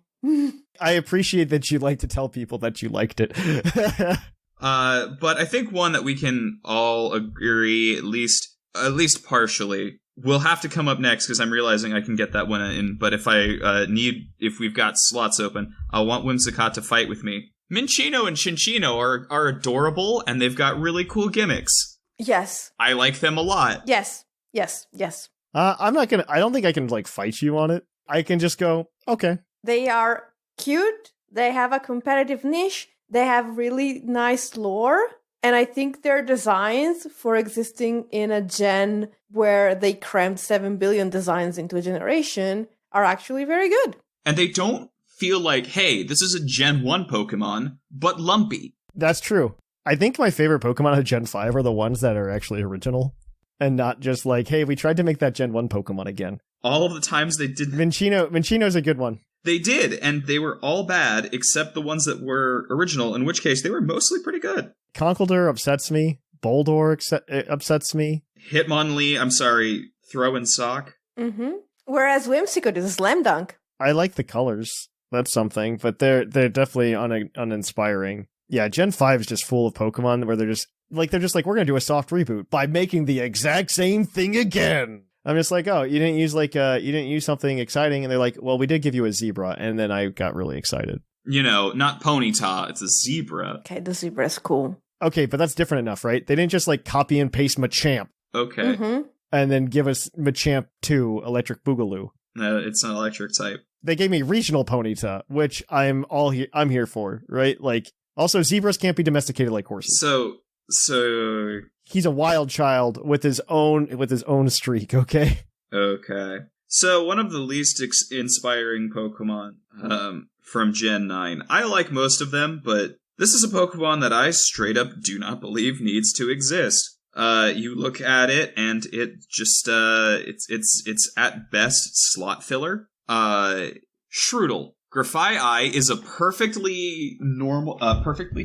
I appreciate that you like to tell people that you liked it. But I think one that we can all agree, at least partially, will have to come up next because I'm realizing I can get that one in. But if if we've got slots open, I'll want Whimsicott to fight with me. Minccino and Cinccino are adorable, and they've got really cool gimmicks. Yes. I like them a lot. Yes. I don't think I can like fight you on it. I can just go, okay. They are cute. They have a competitive niche. They have really nice lore. And I think their designs for existing in a gen where they crammed 7 billion designs into a generation are actually very good. And they don't feel like, hey, this is a Gen 1 Pokemon, but lumpy. That's true. I think my favorite Pokemon of Gen 5 are the ones that are actually original. And not just like, hey, we tried to make that Gen 1 Pokemon again. All of the times they did. Minccino's a good one. They did, and they were all bad except the ones that were original, in which case they were mostly pretty good. Conkeldurr upsets me. Boldore upsets me. Hitmonlee, Throw and Sock. Mm-hmm. Whereas Whimsicott is a slam dunk. I like the colors. That's something, but they're definitely uninspiring. Yeah, Gen 5 is just full of Pokemon where they're just like, we're going to do a soft reboot by making the exact same thing again. I'm just like, oh, you didn't use something exciting. And they're like, well, we did give you a zebra. And then I got really excited. You know, not Ponyta, it's a zebra. Okay, the zebra is cool. Okay, but that's different enough, right? They didn't just like copy and paste Machamp. Okay. Mm-hmm. And then give us Machamp 2 Electric Boogaloo. No, it's an electric type. They gave me regional Ponyta, which I'm here for, right? Like, also zebras can't be domesticated like horses. So he's a wild child with his own streak, okay? Okay. So one of the least inspiring Pokemon from Gen 9. I like most of them, but this is a Pokemon that I straight up do not believe needs to exist. You look at it and it just it's at best slot filler. Shroodle. Grafai is a perfectly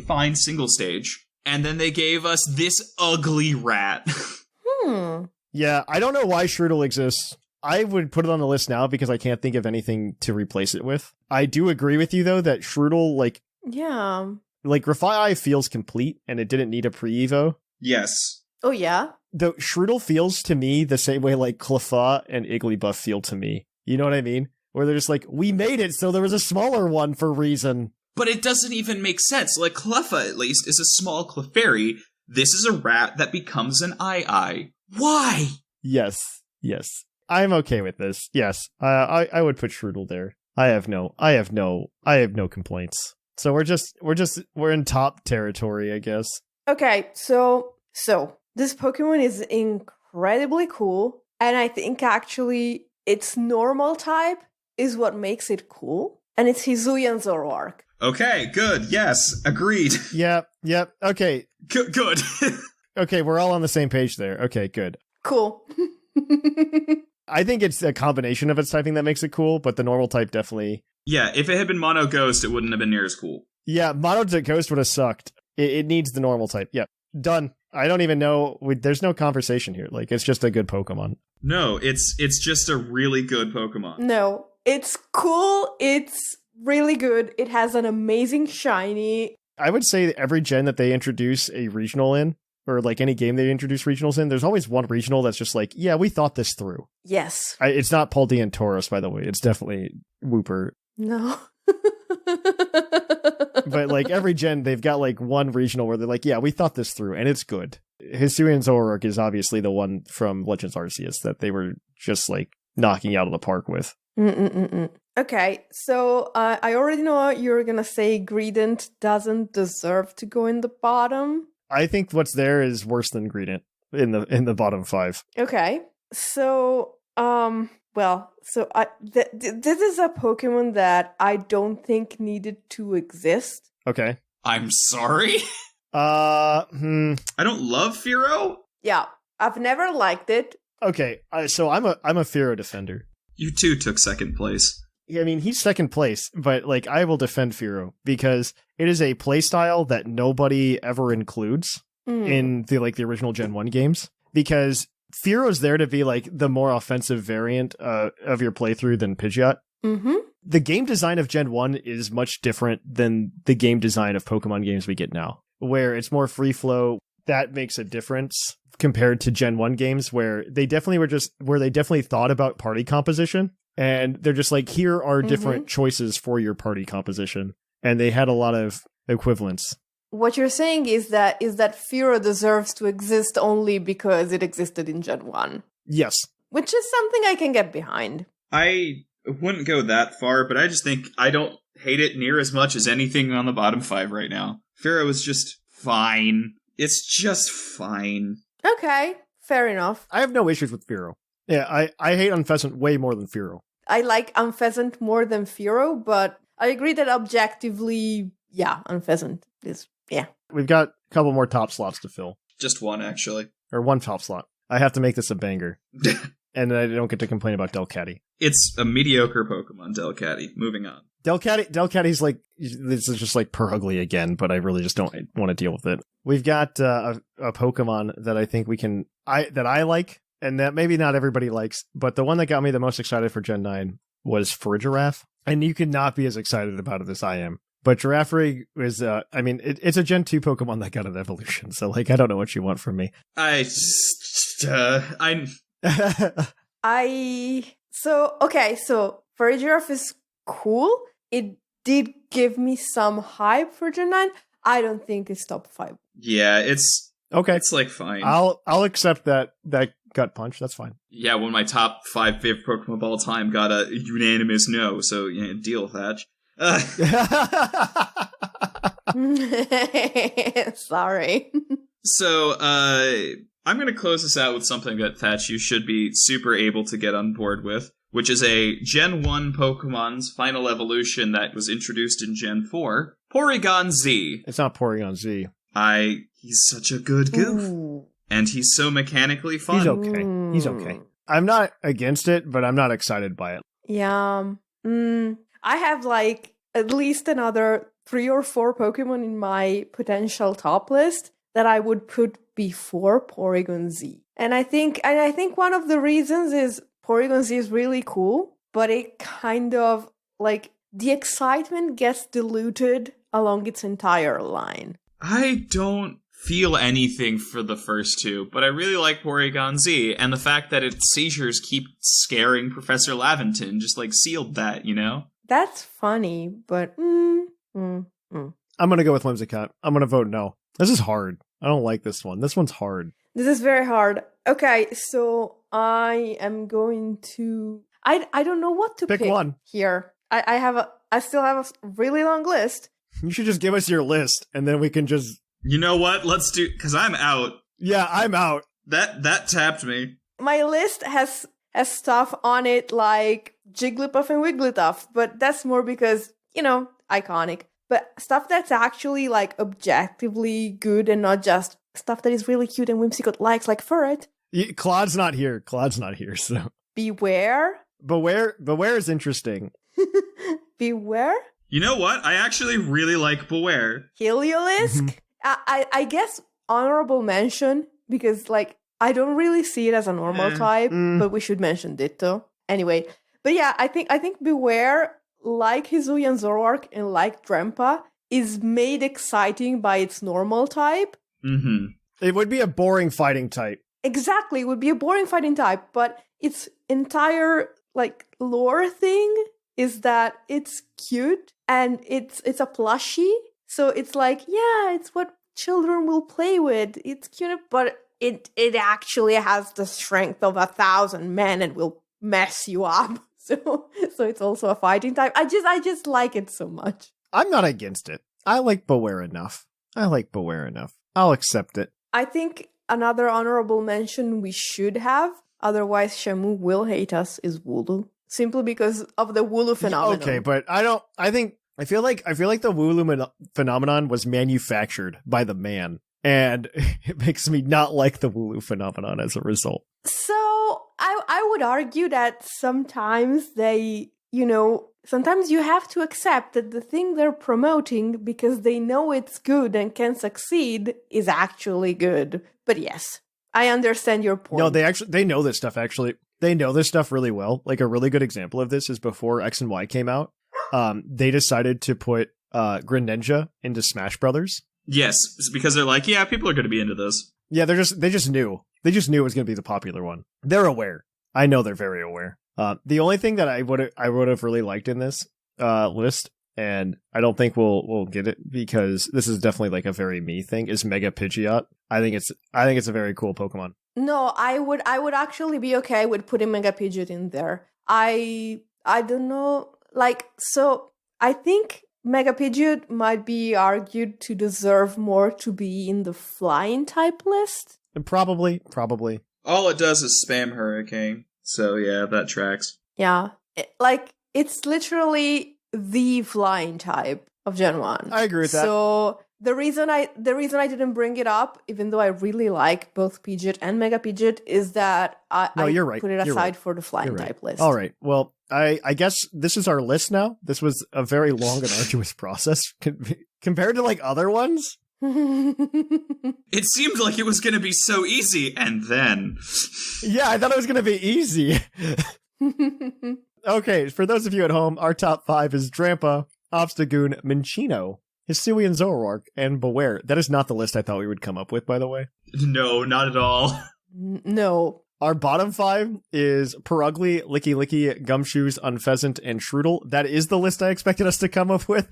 fine single stage. And then they gave us this ugly rat. Yeah, I don't know why Shroodle exists. I would put it on the list now because I can't think of anything to replace it with. I do agree with you, though, that Shroodle, like... Yeah. Like, Grafai feels complete, and it didn't need a pre-evo. Yes. Oh, yeah? Though Shroodle feels to me the same way, like, Cleffa and Igglybuff feel to me. You know what I mean? Where they're just like, we made it, so there was a smaller one for reason. But it doesn't even make sense. Like, Cleffa, at least, is a small Clefairy. This is a rat that becomes an Eye. Why? Yes. I'm okay with this. Yes. I would put Shroodle there. I have no complaints. So we're in top territory, I guess. Okay, so This Pokemon is incredibly cool, and I think actually its normal type is what makes it cool, and it's Hisuian Zoroark. Okay, good. Yes, agreed. Yep. Okay. Good. Okay, we're all on the same page there. Okay, good. Cool. I think it's a combination of its typing that makes it cool, but the normal type definitely... Yeah, if it had been Mono Ghost, it wouldn't have been near as cool. Yeah, Mono Ghost would have sucked. It needs the normal type. Yep. Done. I don't even know. There's no conversation here. Like, it's just a good Pokemon. No, it's just a really good Pokemon. No, it's cool. It's really good. It has an amazing shiny. I would say that every gen that they introduce a regional in, or like any game they introduce regionals in, there's always one regional that's just like, yeah, we thought this through. Yes. It's not Paldean Tauros, by the way. It's definitely Wooper. No. But like every gen, they've got like one regional where they're like, yeah, we thought this through, and it's good. Hisuian Zoroark is obviously the one from Legends Arceus that they were just like knocking out of the park with. Okay, so I already know you're gonna say Greedent doesn't deserve to go in the bottom. I think what's there is worse than Greedent in the bottom 5. Okay, so this is a Pokemon that I don't think needed to exist. Okay. I'm sorry? I don't love Fearow? Yeah, I've never liked it. Okay, so I'm a Fearow defender. You too took second place. Yeah, I mean, he's second place, but like I will defend Fearow because it is a playstyle that nobody ever includes in the original Gen 1 games, because Fearow's there to be like the more offensive variant of your playthrough than Pidgeot. Mm-hmm. The game design of Gen 1 is much different than the game design of Pokemon games we get now, where it's more free flow. That makes a difference compared to Gen 1 games where they definitely thought about party composition, and they're just like, here are different choices for your party composition, and they had a lot of equivalence. What you're saying is that Fearow deserves to exist only because it existed in Gen 1. Yes. Which is something I can get behind. I wouldn't go that far, but I just think I don't hate it near as much as anything on the bottom 5 right now. Fearow is just fine. It's just fine. Okay, fair enough. I have no issues with Fearow. Yeah, I hate Unpheasant way more than Fearow. I like Unpheasant more than Fearow, but I agree that objectively, yeah, Unpheasant is, yeah. We've got a couple more top slots to fill. Just one, actually. Or one top slot. I have to make this a banger. And I don't get to complain about Delcatty. It's a mediocre Pokemon, Delcatty. Moving on. Delcatty's like, this is just like Purugly again, but I really just don't want to deal with it. We've got a Pokemon that I think that I like, and that maybe not everybody likes, but the one that got me the most excited for Gen 9 was Farigiraf, and you could not be as excited about it as I am. But Girafarig is, it's a Gen 2 Pokemon that got an evolution, so like, I don't know what you want from me. So Farigiraf is cool. It did give me some hype for Gen 9. I don't think it's top 5. Yeah, it's okay. It's like fine. I'll accept that gut punch. That's fine. Yeah, one of my top 5 favorite Pokemon of all time got a unanimous no. So yeah, deal, Thatch. Sorry. So I'm going to close this out with something that Thatch you should be super able to get on board with, which is a Gen 1 Pokemon's final evolution that was introduced in Gen 4, Porygon Z. It's not Porygon Z. He's such a good goof. Ooh. And he's so mechanically fun. He's okay. I'm not against it, but I'm not excited by it. Yeah. I have like at least another 3 or 4 Pokemon in my potential top list that I would put before Porygon Z. And I think one of the reasons is Porygon Z is really cool, but it kind of like the excitement gets diluted along its entire line. I don't feel anything for the first 2, but I really like Porygon Z, and the fact that its seizures keep scaring Professor Laventon just like sealed that, you know? That's funny, but I'm gonna go with Whimsicott. I'm gonna vote no. This is hard. I don't like this one. This one's hard. This is very hard. Okay, so I am going to I don't know what to pick one here. I still have a really long list. You should just give us your list, and then we can just... You know what? Let's do... Because I'm out. Yeah, I'm out. That tapped me. My list has stuff on it like Jigglypuff and Wigglytuff, but that's more because, iconic. But stuff that's actually like objectively good and not just stuff that is really cute and Whimsicott likes, like Furret. Claude's not here, so. Beware. Beware is interesting. Beware? You know what? I actually really like Beware. Heliolisk? I guess honorable mention, because, like, I don't really see it as a normal type, but we should mention Ditto. Anyway, but yeah, I think Beware, like Hisuian Zoroark and like Drempa, is made exciting by its normal type. Mm-hmm. It would be a boring fighting type. Exactly, it would be a boring fighting type, but its entire, like, lore thing is that it's cute and it's a plushie. So it's like, yeah, it's what children will play with. It's cute, but it actually has the strength of 1,000 men and will mess you up. So it's also a fighting type. I just like it so much. I'm not against it. I like Beware enough. I'll accept it. I think another honorable mention we should have, otherwise Shamu will hate us, is Wooloo. Simply because of the Wooloo phenomenon. Okay, but I feel like the Wooloo phenomenon was manufactured by the man, and it makes me not like the Wooloo phenomenon as a result. So I would argue that sometimes sometimes you have to accept that the thing they're promoting, because they know it's good and can succeed, is actually good. But yes, I understand your point. No, they know this stuff, actually. They know this stuff really well. Like, a really good example of this is before X and Y came out. They decided to put Greninja into Smash Brothers. Yes, it's because they're like, yeah, people are going to be into this. Yeah, they just knew. They just knew it was going to be the popular one. They're aware. I know they're very aware. The only thing that I would have really liked in this list, and I don't think we'll get it because this is definitely like a very me thing, is Mega Pidgeot. I think it's a very cool Pokemon. No, I would actually be okay with putting Mega Pidgeot in there. I don't know, like, so I think Mega Pidgeot might be argued to deserve more to be in the flying type list. Probably. All it does is spam Hurricane. So yeah, that tracks. Yeah. It's literally the flying type of Gen 1. I agree with that. So the reason I didn't bring it up, even though I really like both Pidgeot and Mega Pidgeot, is that I put it aside for the flying type list. All right. Well, I guess this is our list now. This was a very long and arduous process compared to like other ones. It seemed like it was going to be so easy, and then... Yeah, I thought it was going to be easy. Okay, for those of you at home, our top 5 is Drampa, Obstagoon, Minccino, Hisuian Zoroark, and Beware. That is not the list I thought we would come up with, by the way. No, not at all. No. Our bottom 5 is Perugly, Licky Licky, Gumshoes, Unpheasant, and Shroodle. That is the list I expected us to come up with.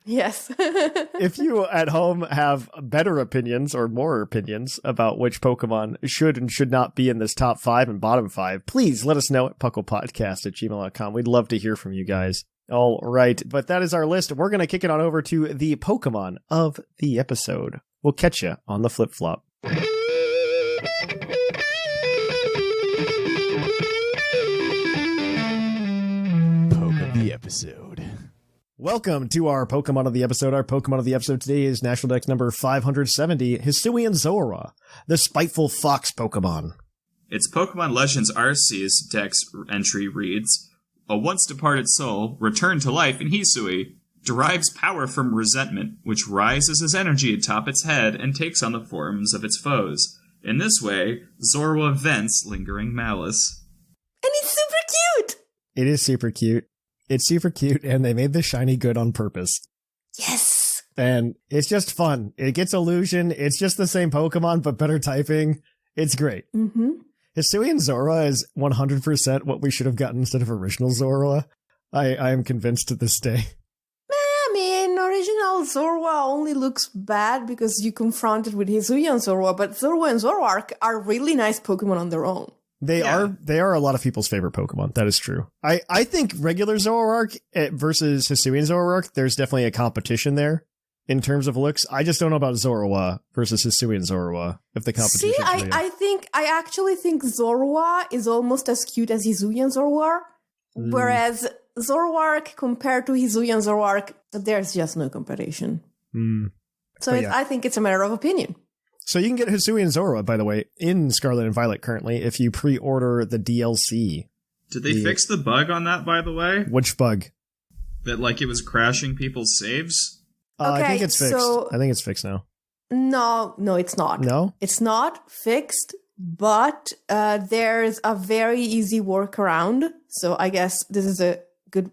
Yes. If you at home have better opinions or more opinions about which Pokemon should and should not be in this top 5 and bottom 5, please let us know at puclpodcast@gmail.com. We'd love to hear from you guys. All right, but that is our list. We're going to kick it on over to the Pokemon of the episode. We'll catch you on the flip-flop. Poke of the episode. Welcome to our Pokemon of the episode. Our Pokemon of the episode today is National Dex number 570, Hisuian Zoroark, the spiteful fox Pokemon. Its Pokemon Legends RC's Dex entry reads, a once-departed soul, returned to life in Hisui, derives power from resentment, which rises as energy atop its head and takes on the forms of its foes. In this way, Zoroark vents lingering malice. And it's super cute! It is super cute. It's super cute, and they made the shiny good on purpose. Yes! And it's just fun. It gets illusion. It's just the same Pokemon, but better typing. It's great. Mm-hmm. Hisuian Zoroark is 100% what we should have gotten instead of original Zoroark. I am convinced to this day. I mean, original Zoroark only looks bad because you confront it with Hisuian Zoroark, but Zoroark and Zoroark are really nice Pokemon on their own. They are a lot of people's favorite Pokemon. That is true. I think regular Zoroark versus Hisuian Zoroark, there's definitely a competition there. in terms of looks. I just don't know about Zorua versus Hisuian Zorua. If the competition. See, I actually think Zorua is almost as cute as Hisuian Zoroark, whereas Zoroark compared to Hisuian Zoroark, there's just no comparison. So I think it's a matter of opinion. So you can get Hisuian Zorua, by the way, in Scarlet and Violet currently if you pre-order the DLC. Did they fix the bug on that, by the way? Which bug? That, like, it was crashing people's saves? I think it's fixed. I think it's fixed now. No, it's not. No? It's not fixed, but there's a very easy workaround. So I guess this is a good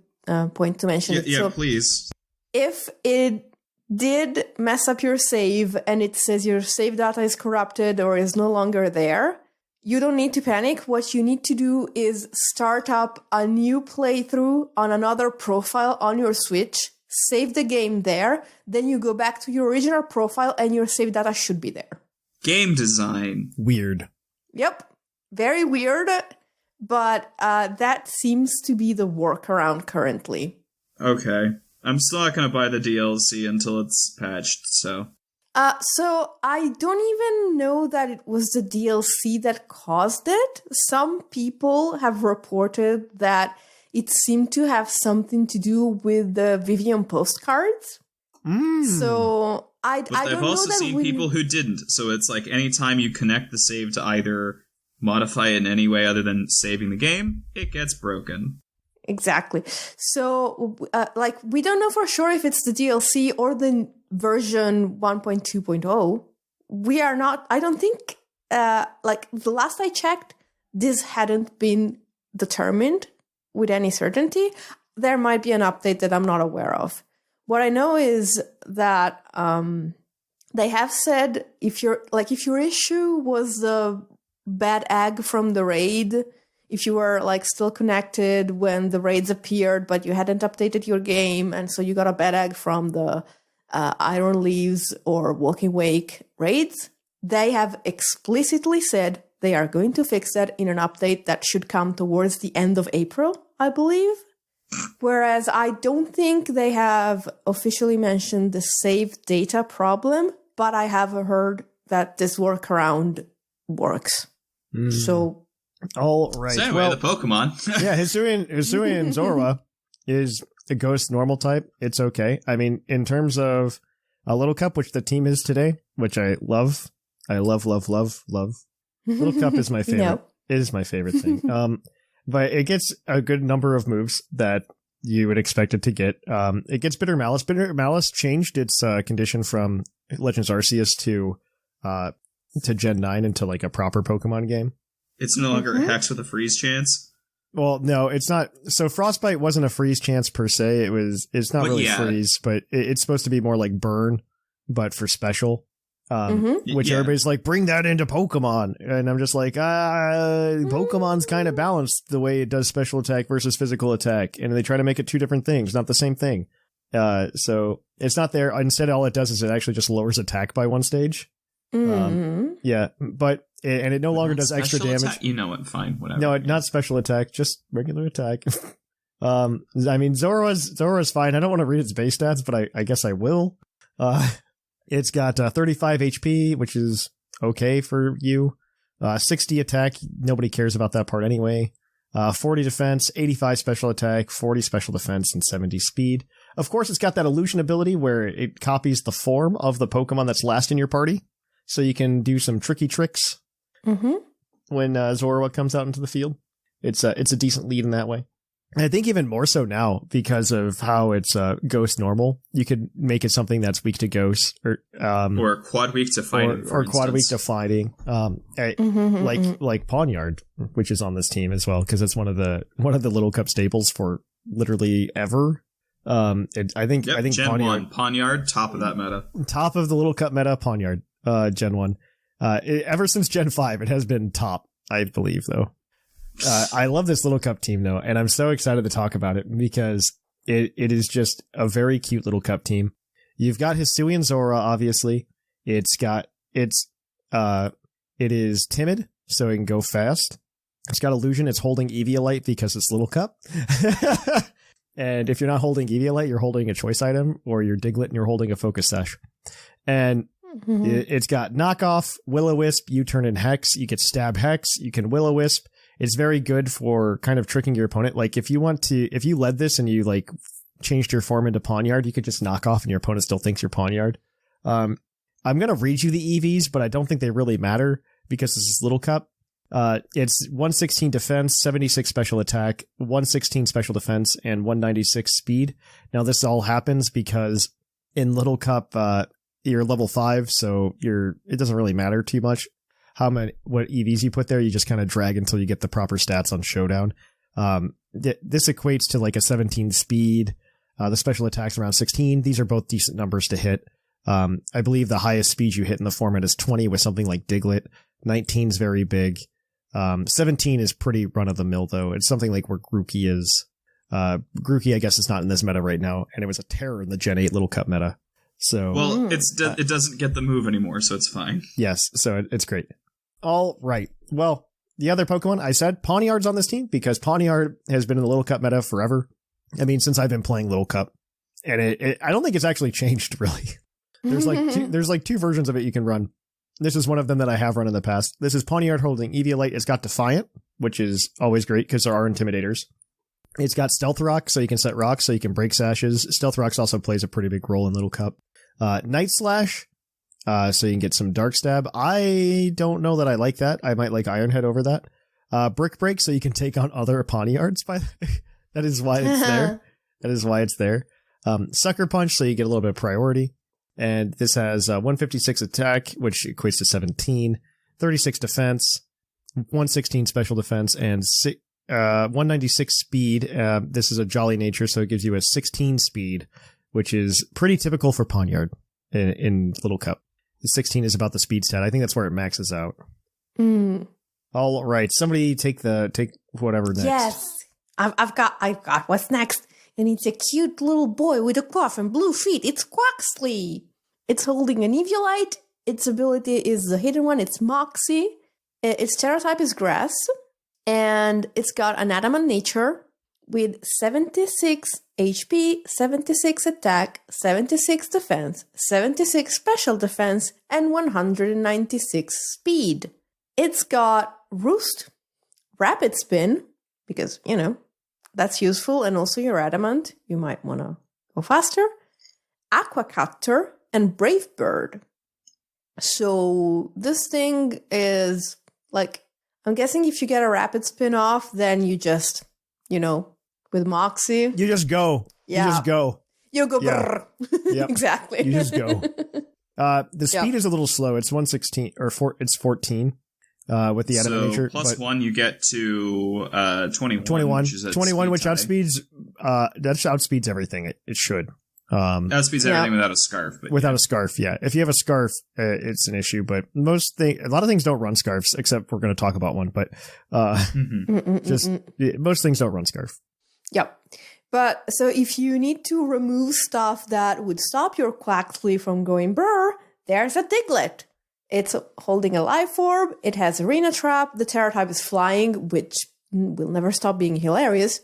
point to mention. Yeah, so please. If it did mess up your save and it says your save data is corrupted or is no longer there, you don't need to panic. What you need to do is start up a new playthrough on another profile on your Switch, save the game there, then you go back to your original profile and your save data should be there. Game design. Weird. Yep. Very weird, but that seems to be the workaround currently. Okay. I'm still not going to buy the DLC until it's patched, so... So I don't even know that it was the DLC that caused it. Some people have reported that it seemed to have something to do with the Vivian postcards. So But I've also seen people who didn't. So it's like anytime you connect the save to either modify it in any way other than saving the game, it gets broken. Exactly. So, we don't know for sure if it's the DLC or the version 1.2.0. We are not, I don't think, the last I checked, this hadn't been determined with any certainty. There might be an update that I'm not aware of. What I know is that they have said if your issue was the bad egg from the raid, if you were still connected when the raids appeared, but you hadn't updated your game, and so you got a bad egg from the Iron Leaves or Walking Wake raids, they have explicitly said they are going to fix that in an update that should come towards the end of April, I believe. Whereas I don't think they have officially mentioned the save data problem, but I have heard that this workaround works. So... All right. So anyway, the Pokemon. Yeah, Hisuian Zorua is a ghost normal type. It's okay. I mean, in terms of a Little Cup, which the team is today, which I love. I love. Little Cup is my favorite. No. It is my favorite thing. But it gets a good number of moves that you would expect it to get. It gets Bitter Malice. Bitter Malice changed its condition from Legends Arceus to Gen 9 into a proper Pokemon game. It's no longer a Hex with a freeze chance? Well, no, it's not. So Frostbite wasn't a freeze chance per se. It's not really freeze, but it's supposed to be more like burn, but for special. Which everybody's like, bring that into Pokemon. And I'm just like, Pokemon's kind of balanced the way it does special attack versus physical attack. And they try to make it two different things, not the same thing. So it's not there. Instead, all it does is it actually just lowers attack by one stage. Yeah, but it no longer does extra damage. Attack? You know what? Fine, whatever. No, not special attack, just regular attack. I mean, Zora's fine. I don't want to read its base stats, but I guess I will. It's got 35 HP, which is okay for you. 60 attack. Nobody cares about that part anyway. 40 defense, 85 special attack, 40 special defense, and 70 speed. Of course, it's got that illusion ability where it copies the form of the Pokemon that's last in your party. So you can do some tricky tricks when Zorua comes out into the field. It's a decent lead in that way. And I think even more so now because of how it's Ghost normal. You could make it something that's weak to Ghost or quad weak to fighting, or quad weak to fighting. Like Pawniard, which is on this team as well because it's one of the Little Cup staples for literally ever. I think Gen 1 Pawniard, top of that meta, top of the Little Cup meta. Pawniard. Gen 1. Ever since Gen 5, it has been top, I believe, though. I love this Little Cup team, though, and I'm so excited to talk about it because it is just a very cute Little Cup team. You've got Hisuian Zorua, obviously. It is timid, so it can go fast. It's got Illusion. It's holding Eviolite because it's Little Cup. And if you're not holding Eviolite, you're holding a choice item, or you're Diglett and you're holding a Focus Sash. And it's got Knockoff, Will-O-Wisp, U-Turn, and Hex. You can Stab Hex. You can Will-O-Wisp. It's very good for kind of tricking your opponent. Like, if you led this and you, like, changed your form into Pawniard, you could just knock off and your opponent still thinks you're Pawniard. I'm going to read you the EVs, but I don't think they really matter because this is Little Cup. It's 116 defense, 76 special attack, 116 special defense, and 196 speed. Now, this all happens because in Little Cup, you're level 5, so it doesn't really matter too much what EVs you put there. You just kind of drag until you get the proper stats on Showdown. This equates to like a 17 speed. The special attacks around 16. These are both decent numbers to hit. I believe the highest speed you hit in the format is 20 with something like Diglett. 19 is very big. 17 is pretty run-of-the-mill, though. It's something like where Grookey is. Grookey, I guess, is not in this meta right now, and it was a terror in the Gen 8 Little Cup meta. So, well, it doesn't get the move anymore, so it's fine. Yes, so it's great. All right. Well, the other Pokemon, I said Pawniard's on this team because Pawniard has been in the Little Cup meta forever. I mean, since I've been playing Little Cup. And I don't think it's actually changed, really. There's like two versions of it you can run. This is one of them that I have run in the past. This is Pawniard holding Eviolite. It's got Defiant, which is always great because there are Intimidators. It's got Stealth Rock, so you can set rocks, so you can break sashes. Stealth Rocks also plays a pretty big role in Little Cup. Night Slash, so you can get some Dark Stab. I don't know that I like that. I might like Iron Head over that. Brick Break, so you can take on other Pawniards. That is why it's there. Sucker Punch, so you get a little bit of priority. And this has 156 attack, which equates to 17, 36 defense, 116 special defense, and 196 speed. This is a Jolly Nature, so it gives you a 16 speed, which is pretty typical for Pawniard in Little Cup. The 16 is about the speed stat. I think that's where it maxes out. All right, somebody take whatever next. Yes, I've got what's next. And it's a cute little boy with a cough and blue feet. It's Quaxley. It's holding an Eviolite. Its ability is the hidden one. It's Moxie. Its Terra type is Grass. And it's got an Adamant Nature with 76 HP, 76 attack, 76 defense, 76 special defense, and 196 speed. It's got Roost, Rapid Spin, because, that's useful, and also your Adamant. You might want to go faster. Aquacaptor and Brave Bird. So this thing is like, I'm guessing if you get a Rapid Spin off, then you just, with Moxie. You just go. Yeah. You just go. You go. Yeah. Yep. Exactly. You just go. The speed is a little slow. It's 116 it's 14. With the Adamant Nature. Plus 1, you get to 21. 21, which outspeeds everything. It should. Outspeeds everything without a scarf. Without a scarf, yeah. If you have a scarf, it's an issue, but a lot of things don't run scarves, except we're going to talk about one, but most things don't run scarf. Yep. But so if you need to remove stuff that would stop your Quaxley from going brr, there's a Diglett. It's holding a life orb. It has Arena Trap. The Terra type is Flying, which will never stop being hilarious.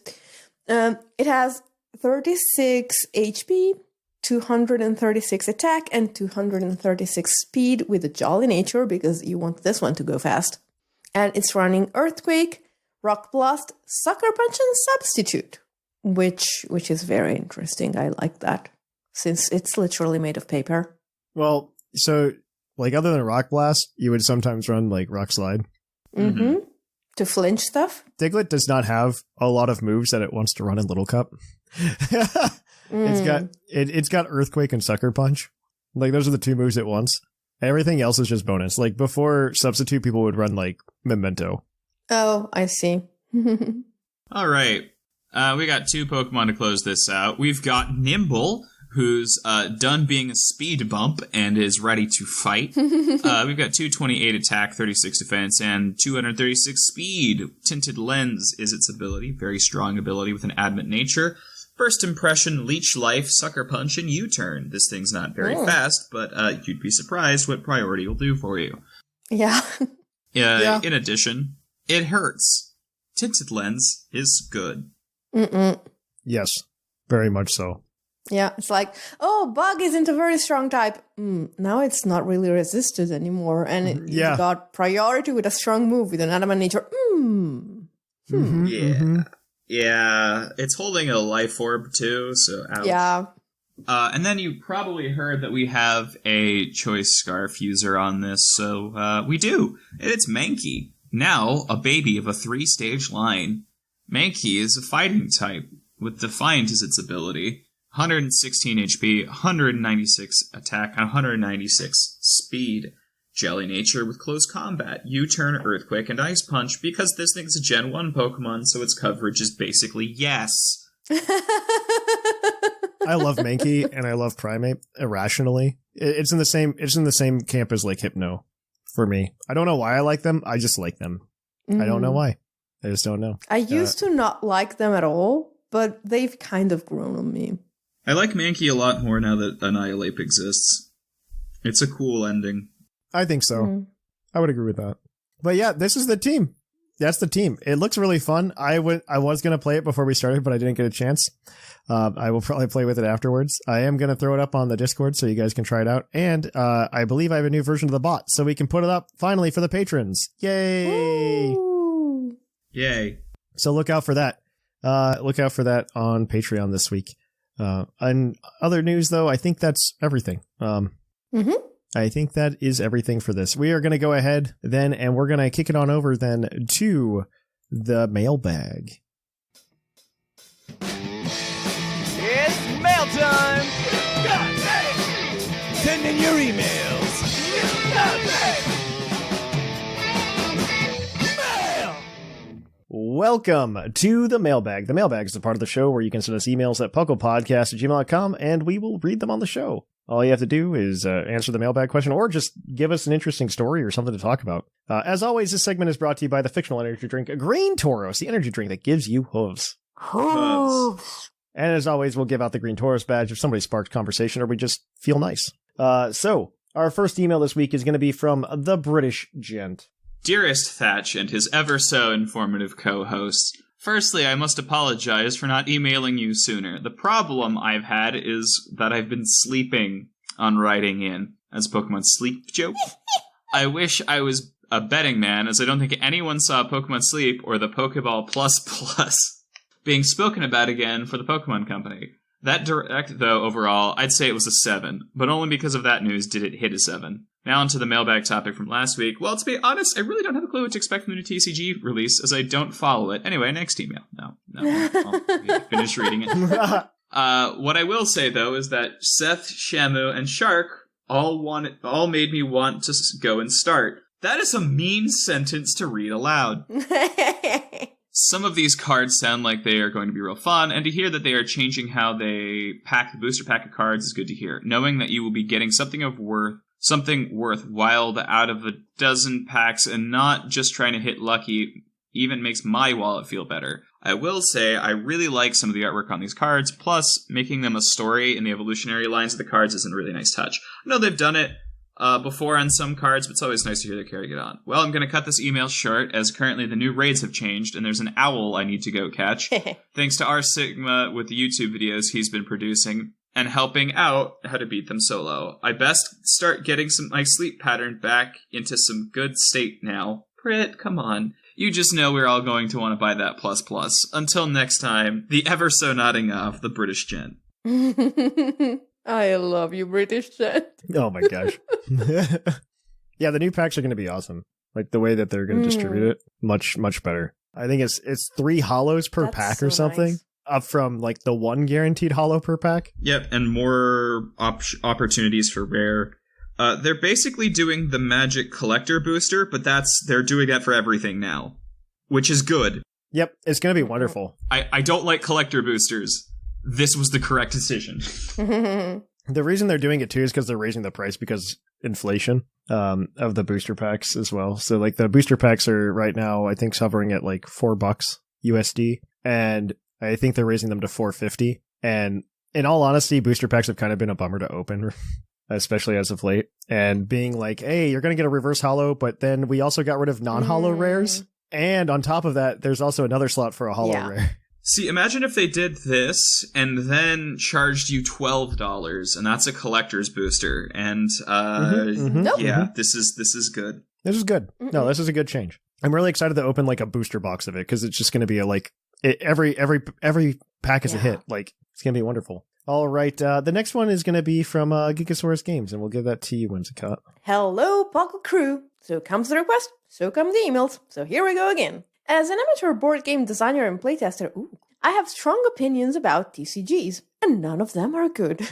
It has 36 HP, 236 attack, and 236 speed with a Jolly Nature, because you want this one to go fast. And it's running Earthquake, Rock Blast, Sucker Punch, and Substitute, which is very interesting. I like that, since it's literally made of paper. Well, so... like, other than Rock Blast, you would sometimes run, like, Rock Slide. Mm-hmm. To flinch stuff? Diglett does not have a lot of moves that it wants to run in Little Cup. It's got Earthquake and Sucker Punch. Like, those are the two moves it wants. Everything else is just bonus. Like, before Substitute, people would run, like, Memento. Oh, I see. All right. We got 2 Pokemon to close this out. We've got Nimble, who's done being a speed bump and is ready to fight. We've got 228 attack, 36 defense, and 236 speed. Tinted Lens is its ability. Very strong ability with an Adamant Nature. First Impression, Leech Life, Sucker Punch, and U-Turn. This thing's not very fast, but you'd be surprised what priority will do for you. Yeah. In addition, it hurts. Tinted Lens is good. Yes. Very much so. Yeah, it's like, oh, bug isn't a very strong type. Now it's not really resisted anymore. And it got priority with a strong move with an adamant nature. Yeah, it's holding a life orb too, so ouch. Yeah. And then you probably heard that we have a choice scarf user on this, so we do. It's Mankey, now a baby of a 3-stage line. Mankey is a fighting type, with Defiant as its ability. 116 HP, 196 attack, and 196 speed. Jelly nature with close combat, U-turn, Earthquake, and Ice Punch, because this thing's a Gen 1 Pokemon, so its coverage is basically yes. I love Mankey and I love Primate irrationally. It's in the same camp as like Hypno for me. I don't know why I like them. I just like them. I don't know why. I just don't know. I used to not like them at all, but they've kind of grown on me. I like Mankey a lot more now that Annihilate exists. It's a cool ending. I think so. I would agree with that. But yeah, this is the team. That's the team. It looks really fun. I was going to play it before we started, but I didn't get a chance. I will probably play with it afterwards. I am going to throw it up on the Discord so you guys can try it out. And I believe I have a new version of the bot, so we can put it up finally for the patrons. Yay! Ooh. Yay. So look out for that. Look out for that on Patreon this week. And other news, though, I think that's everything. I think that is everything for this. We are going to go ahead then, and we're going to kick it on over then to the mailbag. It's mail time! Send in your emails! Mail! Welcome to the mailbag. The mailbag is the part of the show where you can send us emails at puclpodcast@gmail.com, and we will read them on the show. All you have to do is answer the mailbag question or just give us an interesting story or something to talk about. As always, this segment is brought to you by the fictional energy drink Green Tauros, the energy drink that gives you hooves. Hooves. And as always, we'll give out the Green Tauros badge if somebody sparks conversation or we just feel nice. So, our first email this week is going to be from the British Gent. Dearest Thatch and his ever so informative co-host, firstly, I must apologize for not emailing you sooner. The problem I've had is that I've been sleeping on writing in, as Pokemon Sleep joke. I wish I was a betting man, as I don't think anyone saw Pokemon Sleep or the Pokeball Plus being spoken about again for the Pokemon Company. That direct, though, overall, I'd say it was a 7, but only because of that news did it hit a 7. Now onto the mailbag topic from last week. Well, to be honest, I really don't have a clue what to expect from the new TCG release, as I don't follow it. Anyway, next email. No, I'll finish reading it. What I will say, though, is that Seth, Shamu, and Shark all made me want to go and start. That is a mean sentence to read aloud. Some of these cards sound like they are going to be real fun, and to hear that they are changing how they pack the booster pack of cards is good to hear. Knowing that you will be getting something worthwhile out of a dozen packs and not just trying to hit lucky even makes my wallet feel better. I will say I really like some of the artwork on these cards, plus making them a story in the evolutionary lines of the cards is a really nice touch. I know they've done it before on some cards, but it's always nice to hear their carry get on. Well, I'm going to cut this email short, as currently the new raids have changed, and there's an owl I need to go catch. Thanks to R Sigma with the YouTube videos he's been producing and helping out how to beat them solo. I best start getting my sleep pattern back into some good state now. Prit, come on. You just know we're all going to want to buy that plus. Until next time, the ever so nodding off, the British Gent. I love you, British Gent. Oh my gosh. Yeah, the new packs are going to be awesome. Like the way that they're going to distribute it, much better. I think it's 3 hollows per pack or something. Nice. Up from like the 1 guaranteed hollow per pack. Yep, and more opportunities for rare. They're basically doing the Magic Collector booster, but they're doing that for everything now, which is good. Yep, it's going to be wonderful. I don't like collector boosters. This was the correct decision. The reason they're doing it too is because they're raising the price because inflation of the booster packs as well. So like the booster packs are right now, I think, hovering at like $4 USD, and I think they're raising them to $4.50. And in all honesty, booster packs have kind of been a bummer to open, especially as of late. And being like, hey, you're going to get a reverse hollow, but then we also got rid of non-hollow rares. And on top of that, there's also another slot for a hollow rare. See, imagine if they did this and then charged you $12, and that's a collector's booster. And this is good. This is good. Mm-mm. No, this is a good change. I'm really excited to open like a booster box of it because it's just going to be every pack is a hit. Like it's going to be wonderful. All right, the next one is going to be from Gigasaurus Games, and we'll give that to you, Whimsicott. Hello, PUCL crew. So comes the request, so come the emails. So here we go again. As an amateur board game designer and playtester, I have strong opinions about TCGs, and none of them are good.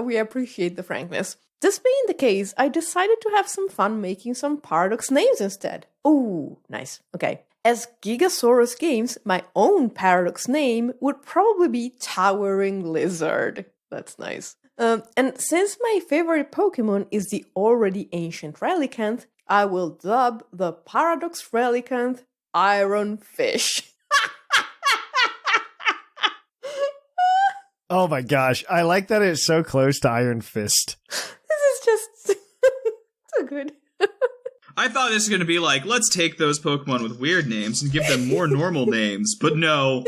We appreciate the frankness. This being the case, I decided to have some fun making some Paradox names instead. Ooh, nice. Okay. As Gigasaurus Games, my own Paradox name would probably be Towering Lizard. That's nice. And since my favorite Pokemon is the already ancient Relicanth, I will dub the Paradox Relicanth Iron Fish. Oh my gosh, I like that it's so close to Iron Fist. This is just so good. I thought this was going to be like, let's take those Pokemon with weird names and give them more normal names, but no.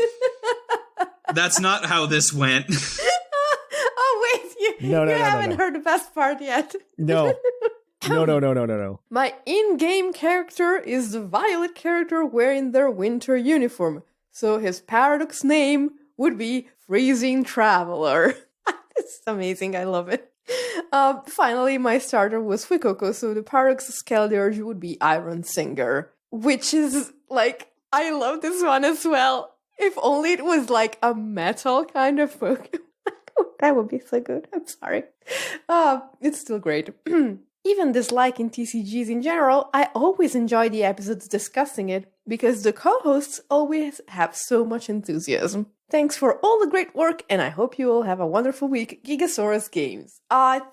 That's not how this went. Oh, wait, you haven't heard the best part yet. No. No. My in-game character is the Violet character wearing their winter uniform, so his Paradox name would be Freezing Traveler. It's amazing, I love it. Finally, my starter was Fuecoco, so the Paradox Skeledirge would be Iron Singer, which is, like, I love this one as well. If only it was, like, a metal kind of Pokemon. That would be so good. I'm sorry. It's still great. Even disliking TCGs in general, I always enjoy the episodes discussing it because the co-hosts always have so much enthusiasm. Thanks for all the great work, and I hope you all have a wonderful week, Gigasaurus Games.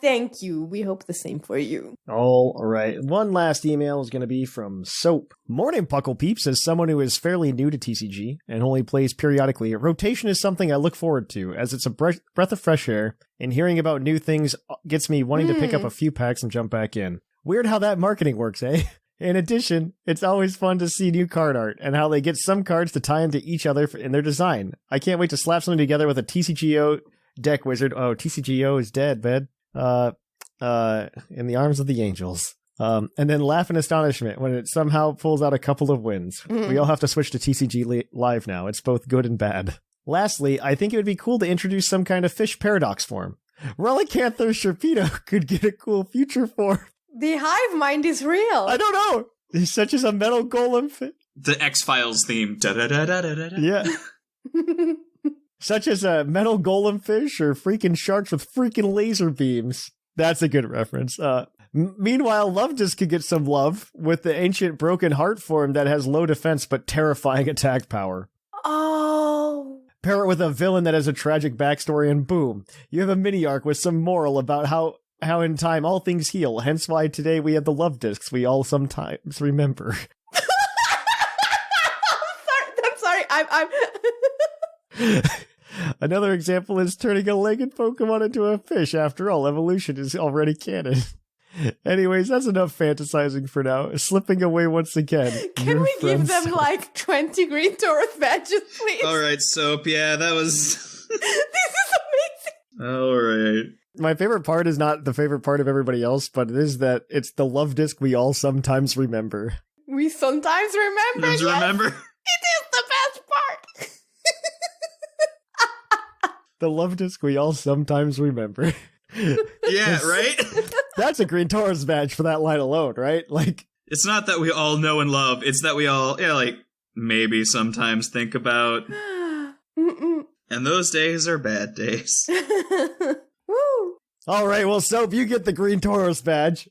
Thank you. We hope the same for you. All right. One last email is going to be from Soap. Morning, Puckle Peeps. As someone who is fairly new to TCG and only plays periodically, rotation is something I look forward to, as it's a breath of fresh air, and hearing about new things gets me wanting to pick up a few packs and jump back in. Weird how that marketing works, eh? In addition, it's always fun to see new card art and how they get some cards to tie into each other in their design. I can't wait to slap something together with a TCGO deck wizard. Oh, TCGO is dead, man. In the arms of the angels. And then laugh in astonishment when it somehow pulls out a couple of wins. We all have to switch to TCG Live now. It's both good and bad. Lastly, I think it would be cool to introduce some kind of fish paradox form. Relicanth or Sharpedo could get a cool future form. The hive mind is real. I don't know. He's such as a metal golem. The X-Files theme. Da-da-da-da-da-da. Yeah. Such as a metal golem fish or freaking sharks with freaking laser beams. That's a good reference. Meanwhile, Luvdisc could get some love with the ancient broken heart form that has low defense but terrifying attack power. Oh. Pair it with a villain that has a tragic backstory and boom, you have a mini arc with some moral about how in time all things heal, hence why today we have the love discs we all sometimes remember. I'm sorry. Another example is turning a legged Pokemon into a fish. After all, evolution is already canon. Anyways, that's enough fantasizing for now. Slipping away once again. Can we give them like 20 green Taurus badges, please? Alright, Soap, yeah, that was... This is amazing! Alright. My favorite part is not the favorite part of everybody else, but it is that it's the love disc we all sometimes remember. We sometimes remember, It is the best part! The love disc we all sometimes remember. Yeah, right? That's a Green Taurus badge for that line alone, right? Like, it's not that we all know and love, it's that we all, maybe sometimes think about. And those days are bad days. Woo! All right, well, Soap, you get the Green Taurus badge.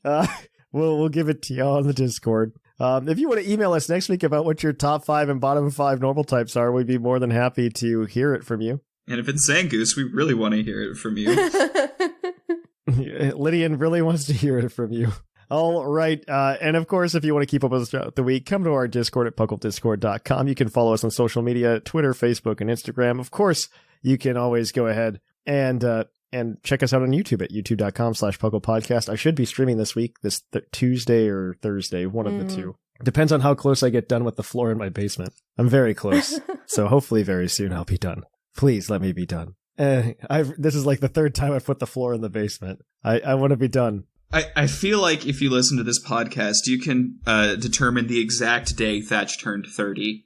We'll give it to you on the Discord. If you want to email us next week about what your top 5 and bottom 5 normal types are, we'd be more than happy to hear it from you. And if it's Zangoose, we really want to hear it from you. Lynian really wants to hear it from you. All right. And of course, if you want to keep up with us throughout the week, come to our Discord at puclpodcast.com. You can follow us on social media, Twitter, Facebook, and Instagram. Of course, you can always go ahead and check us out on YouTube at youtube.com/puclpodcast. I should be streaming this week, this Tuesday or Thursday, one of the two. Depends on how close I get done with the floor in my basement. I'm very close. So hopefully very soon I'll be done. Please let me be done. This is like the third time I've put the floor in the basement. I want to be done. I feel like if you listen to this podcast, you can determine the exact day Thatch turned 30.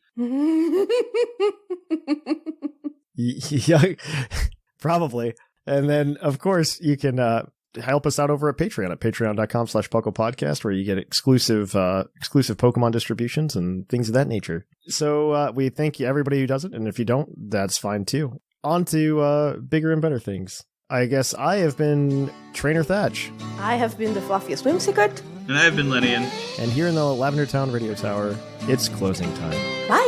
Yeah, probably. And then, of course, you can help us out over at Patreon at patreon.com/puclpodcast, where you get exclusive Pokemon distributions and things of that nature. So we thank you, everybody who does it, and if you don't, that's fine too. On to bigger and better things. I guess I have been Trainer Thatch. I have been the fluffiest Whimsicott. And I have been Lynian. And here in the Lavender Town Radio Tower, it's closing time. Bye!